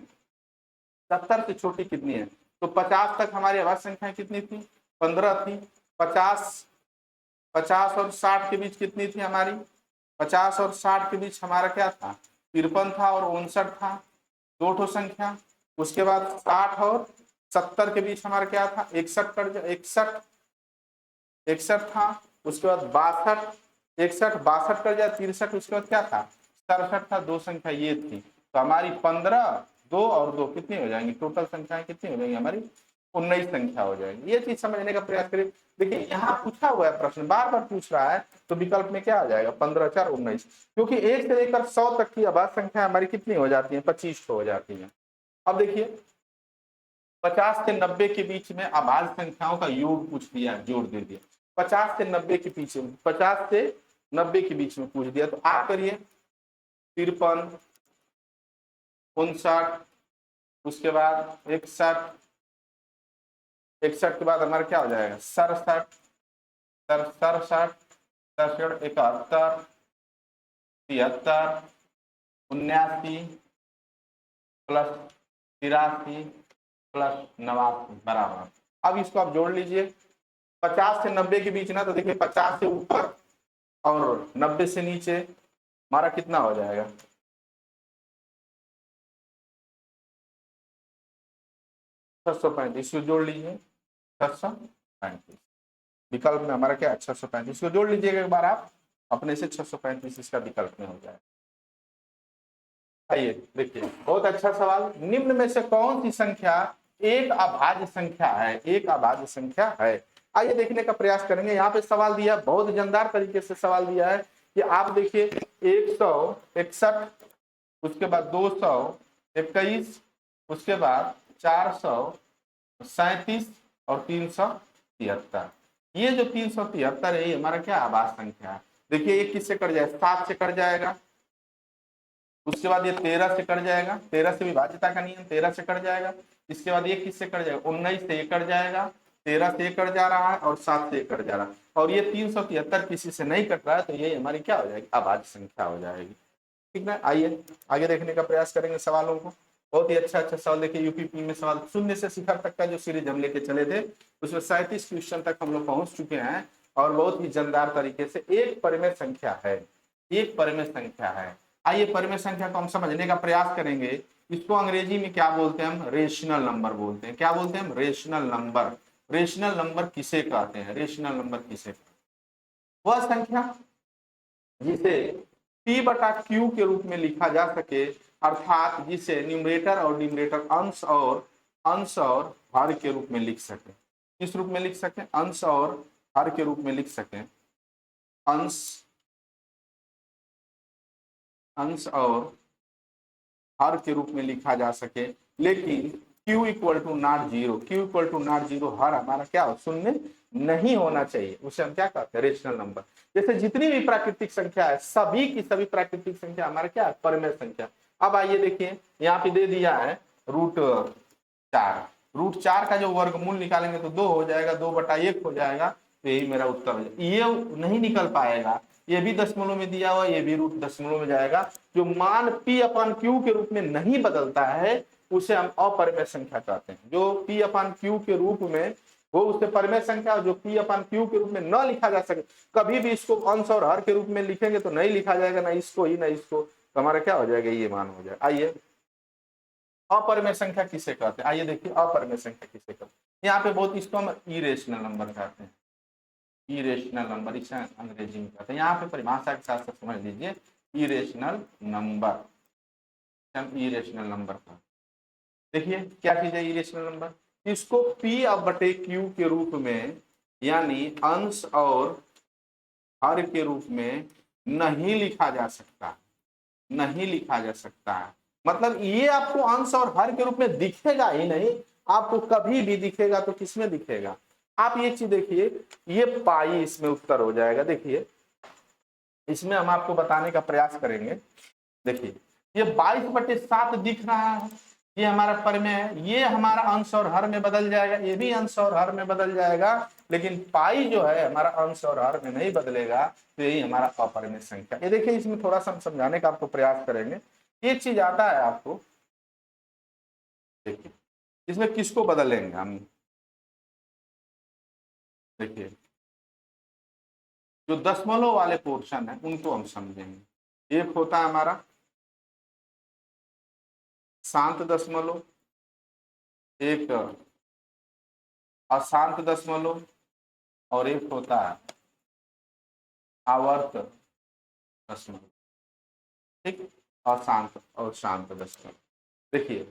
70 से छोटी कितनी है, तो 50 तक हमारी अभाज्य संख्या कितनी थी, 15 थी। 50 50 और 60 के बीच कितनी थी हमारी? 50 और 60 के बीच हमारा क्या था? 53 था और 59 था, दो ठो संख्या। उसके बाद 60 और 70 के बीच हमारा क्या था? 61 61 था। उसके बाद 62 कर जाए 63। उसके बाद क्या था? 67 था। दो संख्या ये थी, तो हमारी 15, 2 और 2 कितनी हो जाएंगी? टोटल संख्याएं कितनी हो जाएंगी हमारी? 19 संख्या हो जाएगी। ये चीज समझने का प्रयास करिए। देखिए यहाँ पूछा हुआ है, प्रश्न बार बार पूछ रहा है, तो विकल्प में क्या आ जाएगा? 15 4 19, क्योंकि 1 से लेकर 100 तक की अभाज्य संख्या हमारी कितनी हो जाती है? 25 हो जाती है। अब देखिए 50 से 90 के बीच में अभाज्य संख्याओं का योग पूछ दिया, जोड़ दे दिया। 50 से 90 के पीछे, 50 से 90 के बीच में पूछ दिया, तो आप करिए 53, 59, उसके बाद 61, 61 के बाद हमारा क्या हो जाएगा? 67, 67, 67, 71, 73, 79 प्लस 83 प्लस 89 बराबर। अब इसको आप जोड़ लीजिए 50 से 90 के बीच ना, तो देखिए 50 से ऊपर और 90 से नीचे हमारा कितना हो जाएगा? 635। इसको जोड़ लीजिए 635। विकल्प में हमारा क्या है? 635 को जोड़ लीजिएगा एक बार आप अपने से, 635 इसका विकल्प में हो जाएगा। आइए देखिए, बहुत अच्छा सवाल। निम्न में से कौन सी संख्या एक अभाज्य संख्या है? एक अभाज्य संख्या है। आइए देखने का प्रयास करेंगे। यहाँ पे सवाल दिया, बहुत जानदार तरीके से सवाल दिया है कि आप देखिए 161, उसके बाद 221, उसके बाद 437 और 373। ये जो 373 है, ये हमारा क्या आभाज्य संख्या है। देखिए ये किससे कट जाएगा? 7 से कट जाएगा। उसके बाद ये 13 से कट जाएगा, 13 से विभाज्यता का नियम, 13 से कट जाएगा। इसके बाद ये किससे कट जाएगा? 19 से ये कट जाएगा, 13 से ये कट जा रहा है और 7 से ये कट जा रहा है, और ये 373 किसी से नहीं कट रहा है, तो ये हमारी क्या हो जाएगी? अभाज्य संख्या हो जाएगी। ठीक है, आइए आगे देखने का प्रयास करेंगे सवालों को। बहुत ही अच्छा अच्छा सवाल। देखिए यूपीपी में सवाल शून्य से शिखर तक का जो सीरीज हम लेके चले थे, उसमें 37 क्वेश्चन तक हम लोग पहुंच चुके हैं, और बहुत ही जानदार तरीके से एक परिमेय संख्या है, एक परिमेय संख्या है। आइए परिमेय संख्या को हम समझने का प्रयास करेंगे। इसको अंग्रेजी में क्या बोलते हैं? हम रेशनल नंबर बोलते हैं। क्या बोलते हैं हम? Rational number. रेशनल नंबर किसे कहते हैं? रेशनल नंबर किसे कहते हैं? वह संख्या जिसे p बटा q के रूप में लिखा जा सके, अर्थात जिसे न्यूमरेटर और डिनोमिनेटर अंश और हर के रूप में लिख सके। किस रूप में लिख सके? अंश और हर के रूप में लिख सके। अंश और हर के रूप में लिखा जा सके, लेकिन q equal to not zero, q equal to not zero, हर हमारा क्या हो? शून्य नहीं होना चाहिए। उसे हम क्या कहते हैं? Rational number. जैसे जितनी भी प्राकृतिक संख्या है, सभी की सभी प्राकृतिक संख्या हमारा क्या है? परिमेय संख्या। अब आइए देखिए, यहाँ पे दे दिया है √4। √4 का जो वर्गमूल निकालेंगे तो 2 हो जाएगा, 2/1 हो जाएगा, तो यही मेरा उत्तर हो जाएगा। ये नहीं निकल पाएगा, ये भी दशमलव में दिया हुआ, ये भी रूट दशमलव में जाएगा। जो मान p/q के रूप में नहीं बदलता है, उसे हम अपरिमेय संख्या कहते हैं। जो p/q के रूप में वो उससे परिमेय संख्या, जो p/q के रूप में न लिखा जा सके, कभी भी इसको अंश और हर के रूप में लिखेंगे तो नहीं लिखा जाएगा, ना इसको ही ना इसको, तो हमारा क्या हो जाएगा? ये मान हो जाएगा। आइए अपरिमेय संख्या किसे कहते हैं? आइए देखिए अपरिमेय संख्या किसे कहते हैं। यहाँ पे बहुत इसको हम इरेशनल नंबर कहते हैं। इरेशनल नंबर इसे अंग्रेजी में कहते हैं। यहाँ पे परिभाषा के साथ साथ समझ लीजिए, इरेशनल नंबर, हम इरेशनल नंबर का देखिए क्या चीज है इरेशनल नंबर। इसको p/q के रूप में, यानी अंश और हर के रूप में नहीं लिखा जा सकता, नहीं लिखा जा सकता है। मतलब ये आपको अंश और हर के रूप में दिखेगा ही नहीं, आपको कभी भी दिखेगा तो किसमें दिखेगा? आप ये चीज देखिए, ये पाई इसमें उत्तर हो जाएगा। देखिए इसमें हम आपको बताने का प्रयास करेंगे। देखिए ये 22/7 दिख रहा है, ये हमारा परिमेय है, ये हमारा अंश और हर में बदल जाएगा, ये भी अंश और हर में बदल जाएगा, लेकिन पाई जो है हमारा अंश और हर में नहीं बदलेगा, तो यही हमारा अपरिमेय संख्या। ये देखिए इसमें थोड़ा सा हम समझाने का आपको प्रयास करेंगे। ये चीज आता है आपको, देखिए इसमें किसको बदलेंगे हम? देखिए जो दशमलव वाले पोर्शन है उनको हम समझेंगे। एक होता है हमारा शांत दशमलव, एक अशांत दशमलव, और एक होता है आवर्त दशमलव। ठीक, अशांत और शांत दशमलव। देखिए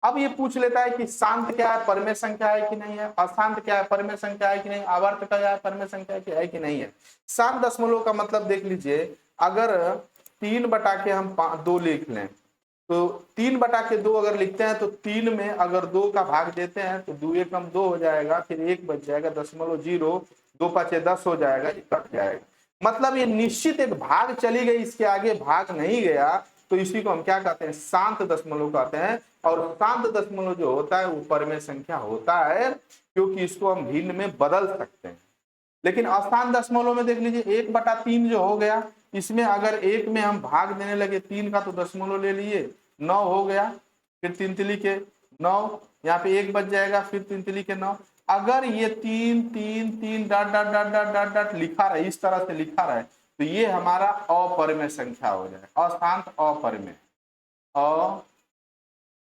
अब ये पूछ लेता है कि शांत क्या है, परिमेय संख्या है कि नहीं है, अशांत क्या है, परिमेय संख्या है कि नहीं, आवर्त क्या है, परिमेय संख्या है कि नहीं है। शांत दशमलव का मतलब देख लीजिए, अगर 3/के हम 2 लिख लें तो 3/2 अगर लिखते हैं तो 3 में अगर 2 का भाग देते हैं तो 2 एकम 2 हो जाएगा, फिर 1 बच जाएगा, 0.0, 2 5 10 हो जाएगा, ये कट जाएगा। मतलब ये निश्चित एक भाग चली गई, इसके आगे भाग नहीं गया, तो इसी को हम क्या कहते हैं, शांत दशमलव कहते हैं। और शांत दशमलव जो होता है वो परिमेय संख्या होता है, क्योंकि इसको हम भिन्न में बदल सकते हैं। लेकिन अशांत दशमलव में देख लीजिए 1/3 जो हो गया, इसमें अगर 1 में हम भाग देने लगे 3 का तो दशमलव ले लिए, 9 हो गया, फिर 3 तिली के 9, यहाँ पे 1 बच जाएगा, फिर 3 तिली के 9। अगर ये 3 3 3 dot dot dot dot dot dot लिखा रहे, इस तरह से लिखा रहे, तो ये हमारा अपरिमेय संख्या हो जाए। अशांत अपरिमेय,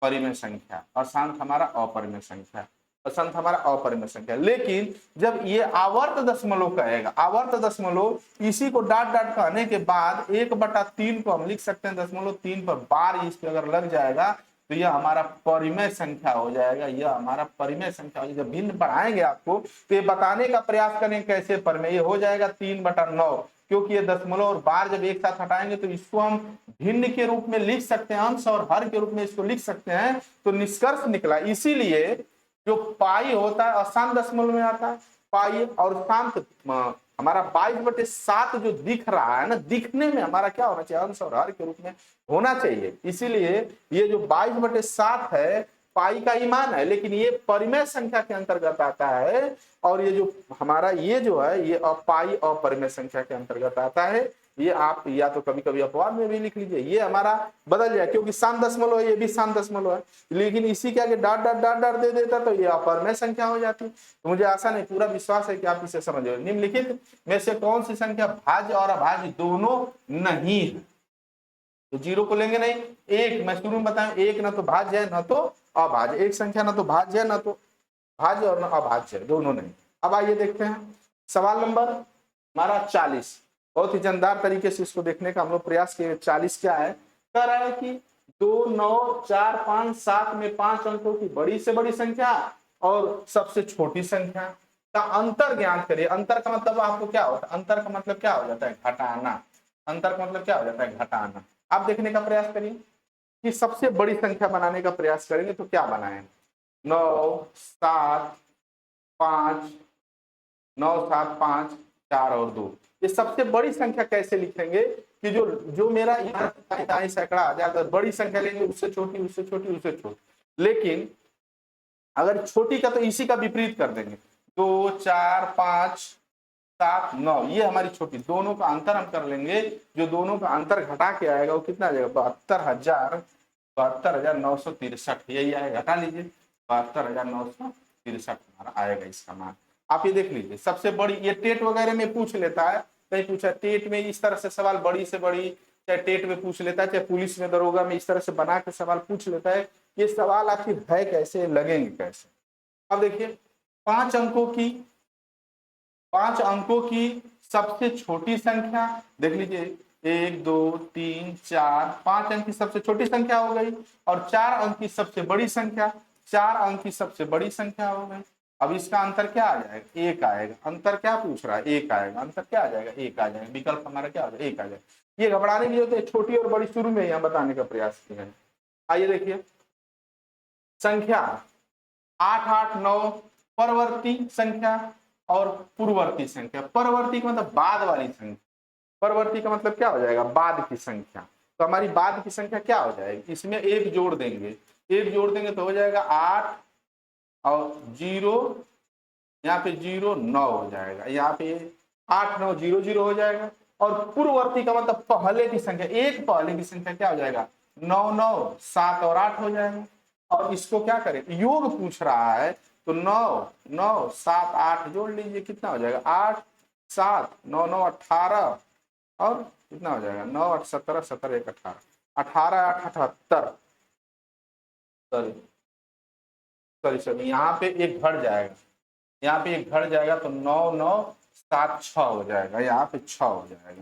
अपरिमेय संख्या, अशांत हमारा अपरिमेय संख्या, अशांत हमारा अपरिमेय संख्या। लेकिन जब ये आवर्त दशमलव कहेगा, आवर्त दशमलव, इसी को डॉट डॉट कहने के बाद 1/3 को हम लिख सकते हैं, 0.3 पर बार इस पे अगर लग जाएगा तो यह हमारा परिमेय संख्या हो जाएगा, यह हमारा परिमेय संख्या हो जाएगा। जब भिन्न पढ़ाएंगे आपको तो ये बताने का प्रयास करें कैसे परिमेय, ये हो जाएगा 3/9, क्योंकि ये दशमलव और बार जब एक साथ हटाएंगे तो इसको हम भिन्न के रूप में लिख सकते हैं, अंश और हर के रूप में इसको लिख सकते हैं। तो निष्कर्ष निकला, इसीलिए जो पाई होता है अशांत दशमलव में आता है पाई, और शांत हमारा 22/7 जो दिख रहा है ना, दिखने में हमारा क्या होना चाहिए, अंश और हर के रूप में होना चाहिए। इसीलिए ये जो 22/7 है पाई का ही मान है, लेकिन ये परिमेय संख्या के अंतर्गत आता है। और ये जो हमारा ये जो है ये पाई अपरिमेय संख्या के अंतर्गत आता है। ये आप या तो कभी कभी अपवाद में भी लिख लीजिए, ये हमारा बदल जाए, क्योंकि शांत दशमलव है, ये भी शांत दशमलव है, लेकिन इसी के आगे डॉट डॉट डॉट डॉट दे देता तो ये अपरिमेय संख्या हो जाती। तो मुझे आशा नहीं, पूरा विश्वास है कि आप इसे समझ गए। निम्नलिखित में से कौन सी संख्या भाज्य और अभाज्य दोनों नहीं है? तो 0 को लेंगे नहीं, एक मैं शुरू में बताऊं, एक ना तो भाज्य है ना तो अभाज्य, एक संख्या ना तो भाज्य है ना तो भाज्य और ना अभाज्य, दोनों नहीं। अब आइए देखते हैं सवाल नंबर हमारा 40। बहुत ही जानदार तरीके से इसको देखने का हम लोग प्रयास किए। 40 क्या है, कह रहा है कि 2 9 4 5 7 में 5 अंकों की बड़ी से बड़ी संख्या और सबसे छोटी संख्या का अंतर ज्ञात करिए। अंतर का मतलब आपको क्या होता है, अंतर का मतलब क्या हो जाता है, घटाना। अंतर का मतलब क्या हो जाता है, घटाना। आप देखने का प्रयास करिए कि सबसे बड़ी संख्या बनाने का प्रयास करेंगे तो क्या बनाएंगे, 9 7 5, 9 7 5 4 और 2। ये सबसे बड़ी संख्या कैसे लिखेंगे कि जो जो मेरा यहाँ सैकड़ा आ जाएगा, बड़ी संख्या लेंगे उससे छोटी उससे छोटी उससे छोटी। लेकिन अगर छोटी का तो इसी का विपरीत कर देंगे, 2 4 5 7 9, ये हमारी छोटी। दोनों का अंतर हम कर लेंगे, जो दोनों का अंतर घटा के आएगा वो कितना आ जाएगा, 72,963, यही आएगा। हटा लीजिए, 72,963 हमारा आएगा इसका मान। आप ये देख लीजिए, सबसे बड़ी, ये टेट वगैरह में पूछ लेता है, कहीं पूछा टेट में इस तरह से सवाल बड़ी से बड़ी, चाहे टेट में पूछ लेता है, चाहे पुलिस में दरोगा में इस तरह से बना के सवाल पूछ लेता है। ये सवाल आखिर है कैसे, लगेंगे कैसे। अब देखिए 5 अंकों की सबसे छोटी संख्या देख लीजिए, 1 2 3 4, 5 अंक की सबसे छोटी संख्या हो गई, और 4 अंक की सबसे बड़ी संख्या, 4 अंक की सबसे बड़ी संख्या हो गई। अब इसका अंतर क्या आ जाएगा, 1 आएगा। अंतर क्या पूछ रहा है, 1 आएगा। अंतर क्या आ जाएगा, 1 आ जाएगा। विकल्प हमारा क्या आ जाएगा, 1 आ जाएगा। ये घबराने की जरूरत है, छोटी और बड़ी शुरू में यहाँ बताने का प्रयास किया है। आइए देखिए संख्या 8 8 9 परवर्ती संख्या और पूर्ववर्ती संख्या। परवर्ती का मतलब बाद वाली संख्या, परवर्ती का मतलब क्या हो जाएगा, बाद की संख्या। तो हमारी बाद की संख्या क्या हो जाएगी, इसमें एक जोड़ देंगे, एक जोड़ देंगे तो हो जाएगा 8 और 0, यहाँ पे 0 9 हो जाएगा, यहाँ पे 8 9 0 0 हो जाएगा। और पूर्ववर्ती का मतलब पहले की संख्या, एक पहले की संख्या क्या हो जाएगा, 9 9 7 और 8 हो जाएगा। और इसको क्या करें, योग पूछ रहा है तो 9 9 7 8 जोड़ लीजिए, कितना हो जाएगा, 8 7, 9 9 18 और कितना हो जाएगा 9 8 17 17 1 18, 18 8 78। सॉरी सॉरी सॉरी, यहाँ पे एक घट जाएगा, यहाँ पे एक घट जाएगा तो 9 9 7 6 हो जाएगा, यहाँ पे 6 हो जाएगा,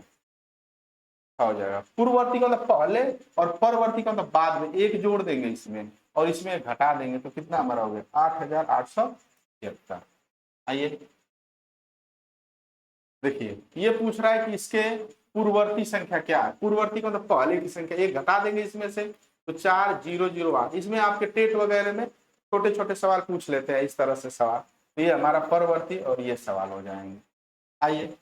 6 हो जाएगा। पूर्ववर्ती का मतलब पहले और परवर्ती का मतलब बाद में, एक जोड़ देंगे इसमें और इसमें घटा देंगे तो कितना हमारा हो गया 8873। आइए देखिए, ये पूछ रहा है कि इसके पूर्ववर्ती संख्या क्या है। पूर्ववर्ती का मतलब पहले की संख्या, एक घटा देंगे इसमें से तो 4008। इसमें आपके टेट वगैरह में छोटे छोटे सवाल पूछ लेते हैं इस तरह से सवाल, तो ये हमारा परवर्ती और ये सवाल हो जाएंगे। आइए,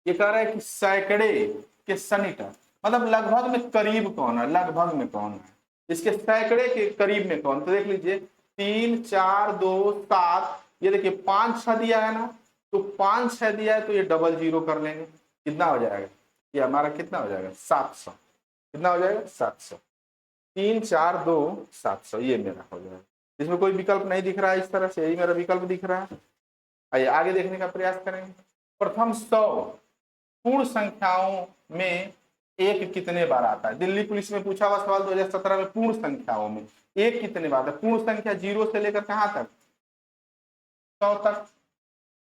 ये कह रहा है कि सैकड़े के सनीटर मतलब लगभग में करीब कौन है, लगभग में कौन है, इसके सैकड़े के करीब में कौन। तो देख लीजिए 3 4 2 7, ये देखिए 5 6 दिया है ना, तो 5 6 दिया है तो ये डबल जीरो कर लेंगे, कितना हो जाएगा, ये हमारा कितना हो जाएगा 700। कितना हो जाएगा 700, 3 4 2 700, ये मेरा हो जाएगा। इसमें कोई विकल्प नहीं दिख रहा है इस तरह से, यही मेरा विकल्प दिख रहा है। आइए आगे देखने का प्रयास करेंगे। प्रथम 100 पूर्ण संख्याओं में एक कितने बार आता है। दिल्ली पुलिस में पूछा हुआ सवाल 2017 में, पूर्ण संख्याओं में एक कितने बार आता है। पूर्ण संख्या 0 से लेकर कहां तक, 100 तक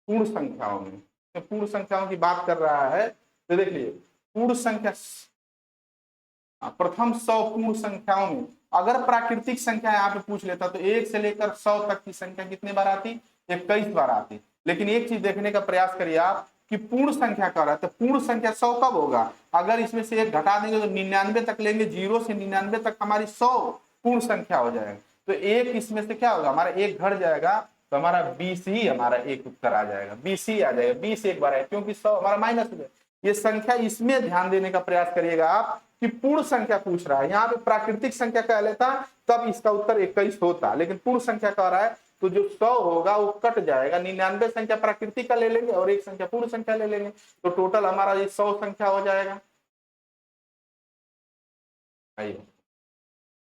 पूर्ण संख्याओं में, तो पूर्ण संख्याओं की बात कर रहा है। तो देखिए पूर्ण संख्या, प्रथम 100 पूर्ण संख्याओं में अगर प्राकृतिक संख्या यहाँ पे पूछ लेता तो 1 से लेकर 100 तक की संख्या कितने बार आती, 21 बार आती। लेकिन एक चीज देखने का प्रयास करिए आप कि पूर्ण संख्या कह रहा है, तो पूर्ण संख्या 100 कब होगा, अगर इसमें से एक घटा देंगे तो 99 तक लेंगे, 0 से 99 तक हमारी 100 पूर्ण संख्या हो जाएगा। तो एक इसमें से क्या होगा, हमारा एक घट जाएगा तो हमारा 20 ही हमारा एक उत्तर आ जाएगा, 20 ही आ जाएगा, 20 एक बार है क्योंकि 100 हमारा माइनस हो जाएगा। ये संख्या, इसमें ध्यान देने का प्रयास करिएगा आप कि पूर्ण संख्या पूछ रहा है, यहाँ पे प्राकृतिक संख्या कह लेता तब इसका उत्तर 21 होता, लेकिन पूर्ण संख्या कह रहा है तो जो 100 होगा वो कट जाएगा, 99 संख्या प्राकृतिक का ले लेंगे और एक संख्या पूर्ण संख्या ले लेंगे, तो टोटल हमारा ये 100 संख्या हो जाएगा। आइए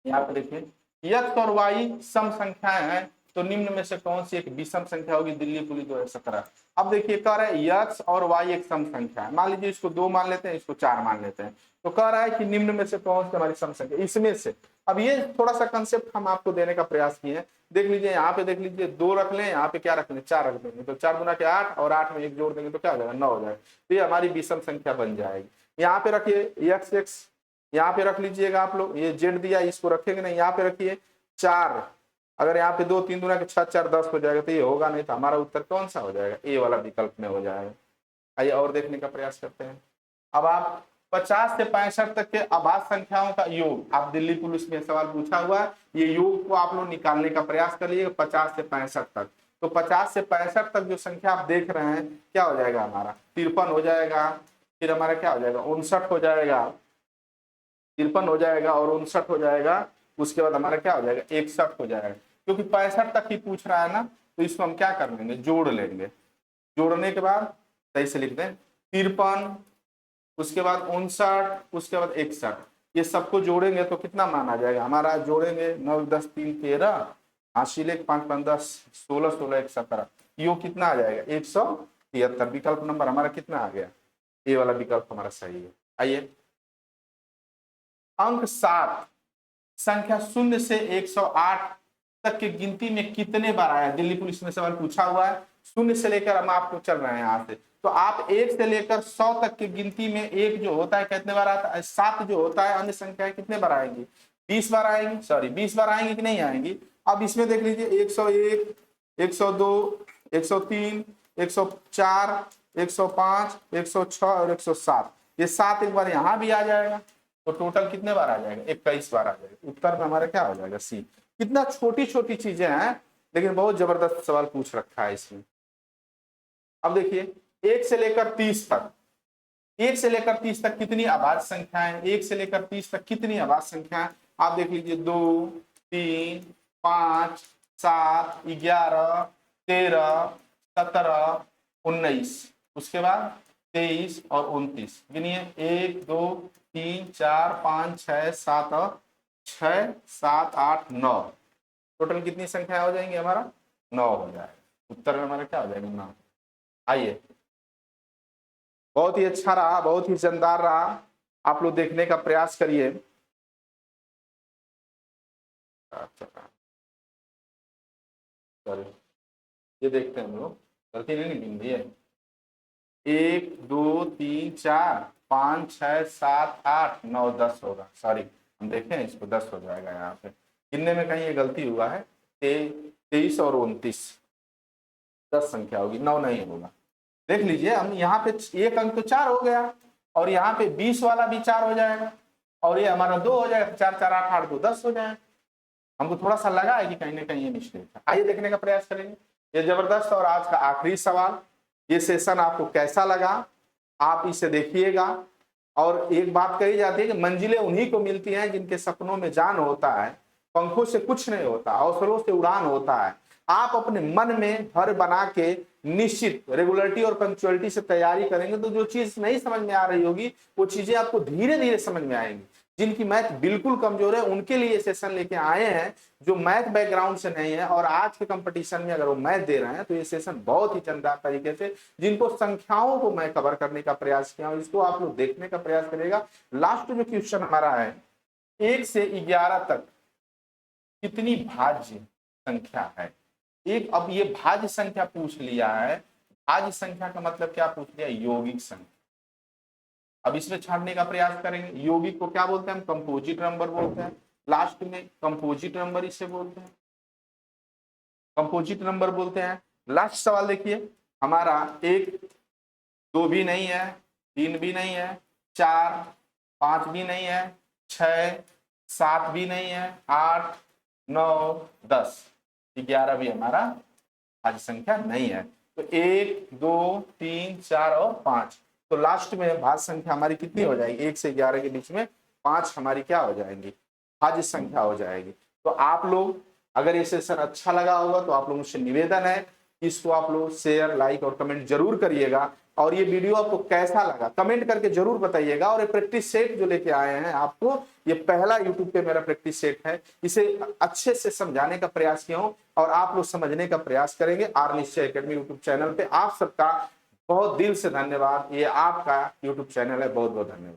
यहाँ पे देखिए, x और y सम संख्याएं हैं, तो निम्न में से कौन सी एक विषम संख्या होगी। दिल्ली पुलिस 2017। अब देखिए कह रहा है x और y एक सम संख्या है, मान लीजिए इसको 2 मान लेते हैं, इसको 4 मान लेते हैं, तो कह रहा है कि निम्न में से कौन सी हमारी सम संख्या इसमें से। अब ये थोड़ा सा कंसेप्ट हम आपको देने का प्रयास किए हैं। देख लीजिए यहाँ पे, देख लीजिए 2 रख लें, यहाँ पे क्या रख लें 4 रख देंगे, तो 4 गुना के 8 और 8 में 1 जोड़ देंगे तो क्या हो जाएगा 9 हो जाएगा, तो ये हमारी विषम संख्या बन जाएगी। यहाँ पे रखिए x, यहाँ पे रख लीजिएगा आप लोग, ये जेड दिया इसको रखेंगे नहीं, यहाँ पे रखिए 4, अगर यहाँ पे 2 3 दूना के 6 4 10 हो जाएगा, तो ये होगा नहीं, तो हमारा उत्तर कौन सा हो जाएगा, ए वाला विकल्प में हो जाएगा। आइए और देखने का प्रयास करते हैं। अब आप 50 से 65 तक के अभाज्य संख्याओं का योग, आप दिल्ली पुलिस में सवाल पूछा हुआ है, ये योग को आप लोग निकालने का प्रयास करिए 50 से 65 तक। तो 50 से 65 तक जो संख्या आप देख रहे हैं क्या हो जाएगा, हमारा 53 हो जाएगा, फिर हमारा क्या हो जाएगा 59 हो जाएगा, 53 हो जाएगा और 59 हो जाएगा, उसके बाद हमारा क्या हो जाएगा 61 हो जाएगा। क्योंकि 65 तक ही पूछ रहा है ना, तो इसको हम क्या कर लेंगे, जोड़ लेंगे। जोड़ने के बाद सही से लिख दें 53, उसके बाद 59, उसके बाद 61, ये सबको जोड़ेंगे तो कितना मान आ जाएगा हमारा, जोड़ेंगे 9 10 3 13, 80 5 5 10 16 16 1 17, यो कितना आ जाएगा 173। विकल्प नंबर हमारा कितना आ गया, ये वाला विकल्प हमारा सही है। आइए अंक 7 संख्या 0 से 108 तक की गिनती में कितने बार आया। दिल्ली पुलिस में सवाल पूछा हुआ है, 0 से लेकर हम आपको चल रहे हैं यहाँ से, तो आप 1 से लेकर 100 तक की गिनती में एक जो होता है कितने बार आता है, 7 जो होता है, अन्य संख्याएं कितने बार आएंगी 20 बार आएंगी, सॉरी 20 बार आएंगी कि नहीं आएंगी। अब इसमें देख लीजिए 101 102 103 104 105 106 और 107, ये 7 एक बार यहाँ भी आ जाएगा, तो टोटल कितने बार आ जाएगा 21 बार आ जाएगा। उत्तर में हमारा क्या हो जाएगा सी। कितना छोटी छोटी चीजें हैं लेकिन बहुत जबरदस्त सवाल पूछ रखा है इसमें। अब देखिए 1 से लेकर 30 तक, 1 से लेकर 30 तक कितनी अभाज्य संख्याएं, 1 से लेकर 30 तक कितनी अभाज्य संख्याएं, आप देख लीजिए 2 3 5 7 11 13 17 19, उसके बाद 23 और 29, गिनिए 1 2 3 4 5 6 7 6 7 8 9, टोटल कितनी संख्या हो जाएंगी हमारा 9 हो जाएगा। उत्तर में हमारा क्या हो जाएगा 9। आइए बहुत ही अच्छा रहा, बहुत ही जानदार रहा। आप लोग देखने का प्रयास करिए। सॉरी, ये देखते हैं हम लोग, गलती नहीं निकली भैया। 1 2 3 4 5 6 7 8 9 10 होगा, सॉरी हम देखें इसको, 10 हो जाएगा यहाँ पे। गिनने में कहीं ये गलती हुआ है। 23 और 29 10 संख्या होगी, 9 नहीं होगा। देख लीजिए, हम यहाँ पे एक अंक तो 4 हो गया, और यहाँ पे 20 वाला भी 4 हो जाएगा, और ये हमारा 2 हो जाएगा। 4 4 8 8 2 10 हो जाएगा। हमको थोड़ा सा लगा है कि कहीं ना कहीं ये मिस्टेक है। आइए देखने का प्रयास करेंगे। ये जबरदस्त और आज का आखिरी सवाल। ये सेशन आपको कैसा लगा, आप इसे देखिएगा। और एक बात कही जाती है कि मंजिलें उन्हीं को मिलती हैं जिनके सपनों में जान होता है। पंखों से कुछ नहीं होता, अवसरों से उड़ान होता है। आप अपने मन में घर बना के निश्चित रेगुलरिटी और पंक्चुअलिटी से तैयारी करेंगे तो जो चीज नहीं समझ में आ रही होगी वो चीजें आपको धीरे धीरे समझ में आएंगी। जिनकी मैथ बिल्कुल कमजोर है उनके लिए सेशन लेके आए हैं, जो मैथ बैकग्राउंड से नहीं है और आज के कंपटीशन में अगर वो मैथ दे रहे हैं तो ये सेशन बहुत ही चमकदार तरीके से, जिनको संख्याओं को मैं कवर करने का प्रयास किया हूं, इसको आप लोग देखने का प्रयास करिएगा। लास्ट जो क्वेश्चन हमारा है, 1 से 11 तक कितनी भाज्य संख्या है। एक अब ये भाज्य संख्या पूछ लिया है। भाज्य संख्या का मतलब क्या पूछ लिया, यौगिक संख्या। अब इसमें छांटने का प्रयास करेंगे। यौगिक को क्या बोलते हैं हम, कंपोजिट नंबर बोलते हैं। लास्ट में कंपोजिट नंबर इसे बोलते हैं, कंपोजिट नंबर बोलते हैं। लास्ट सवाल देखिए हमारा, 1 2 भी नहीं है, 3 भी नहीं है, 4 5 भी नहीं है, 6 7 भी नहीं है, 8 9 10 11 भी हमारा भाज्य संख्या नहीं है। तो 1 2 3 4 और 5, तो लास्ट में भाज्य संख्या हमारी कितनी हो जाएगी, 1 से 11 के बीच में 5 हमारी क्या हो जाएंगी, भाज्य संख्या हो जाएगी। तो आप लोग अगर ये सेशन अच्छा लगा होगा तो आप लोगों से निवेदन है, इसको आप लोग शेयर लाइक और कमेंट जरूर करिएगा। और ये वीडियो आपको कैसा लगा कमेंट करके जरूर बताइएगा। और ये प्रैक्टिस सेट जो लेके आए हैं आपको, ये पहला यूट्यूब पे मेरा प्रैक्टिस सेट है, इसे अच्छे से समझाने का प्रयास किया हूं और आप लोग समझने का प्रयास करेंगे। आर निश्चय एकेडमी यूट्यूब चैनल पे आप सबका बहुत दिल से धन्यवाद। ये आपका यूट्यूब चैनल है, बहुत बहुत धन्यवाद।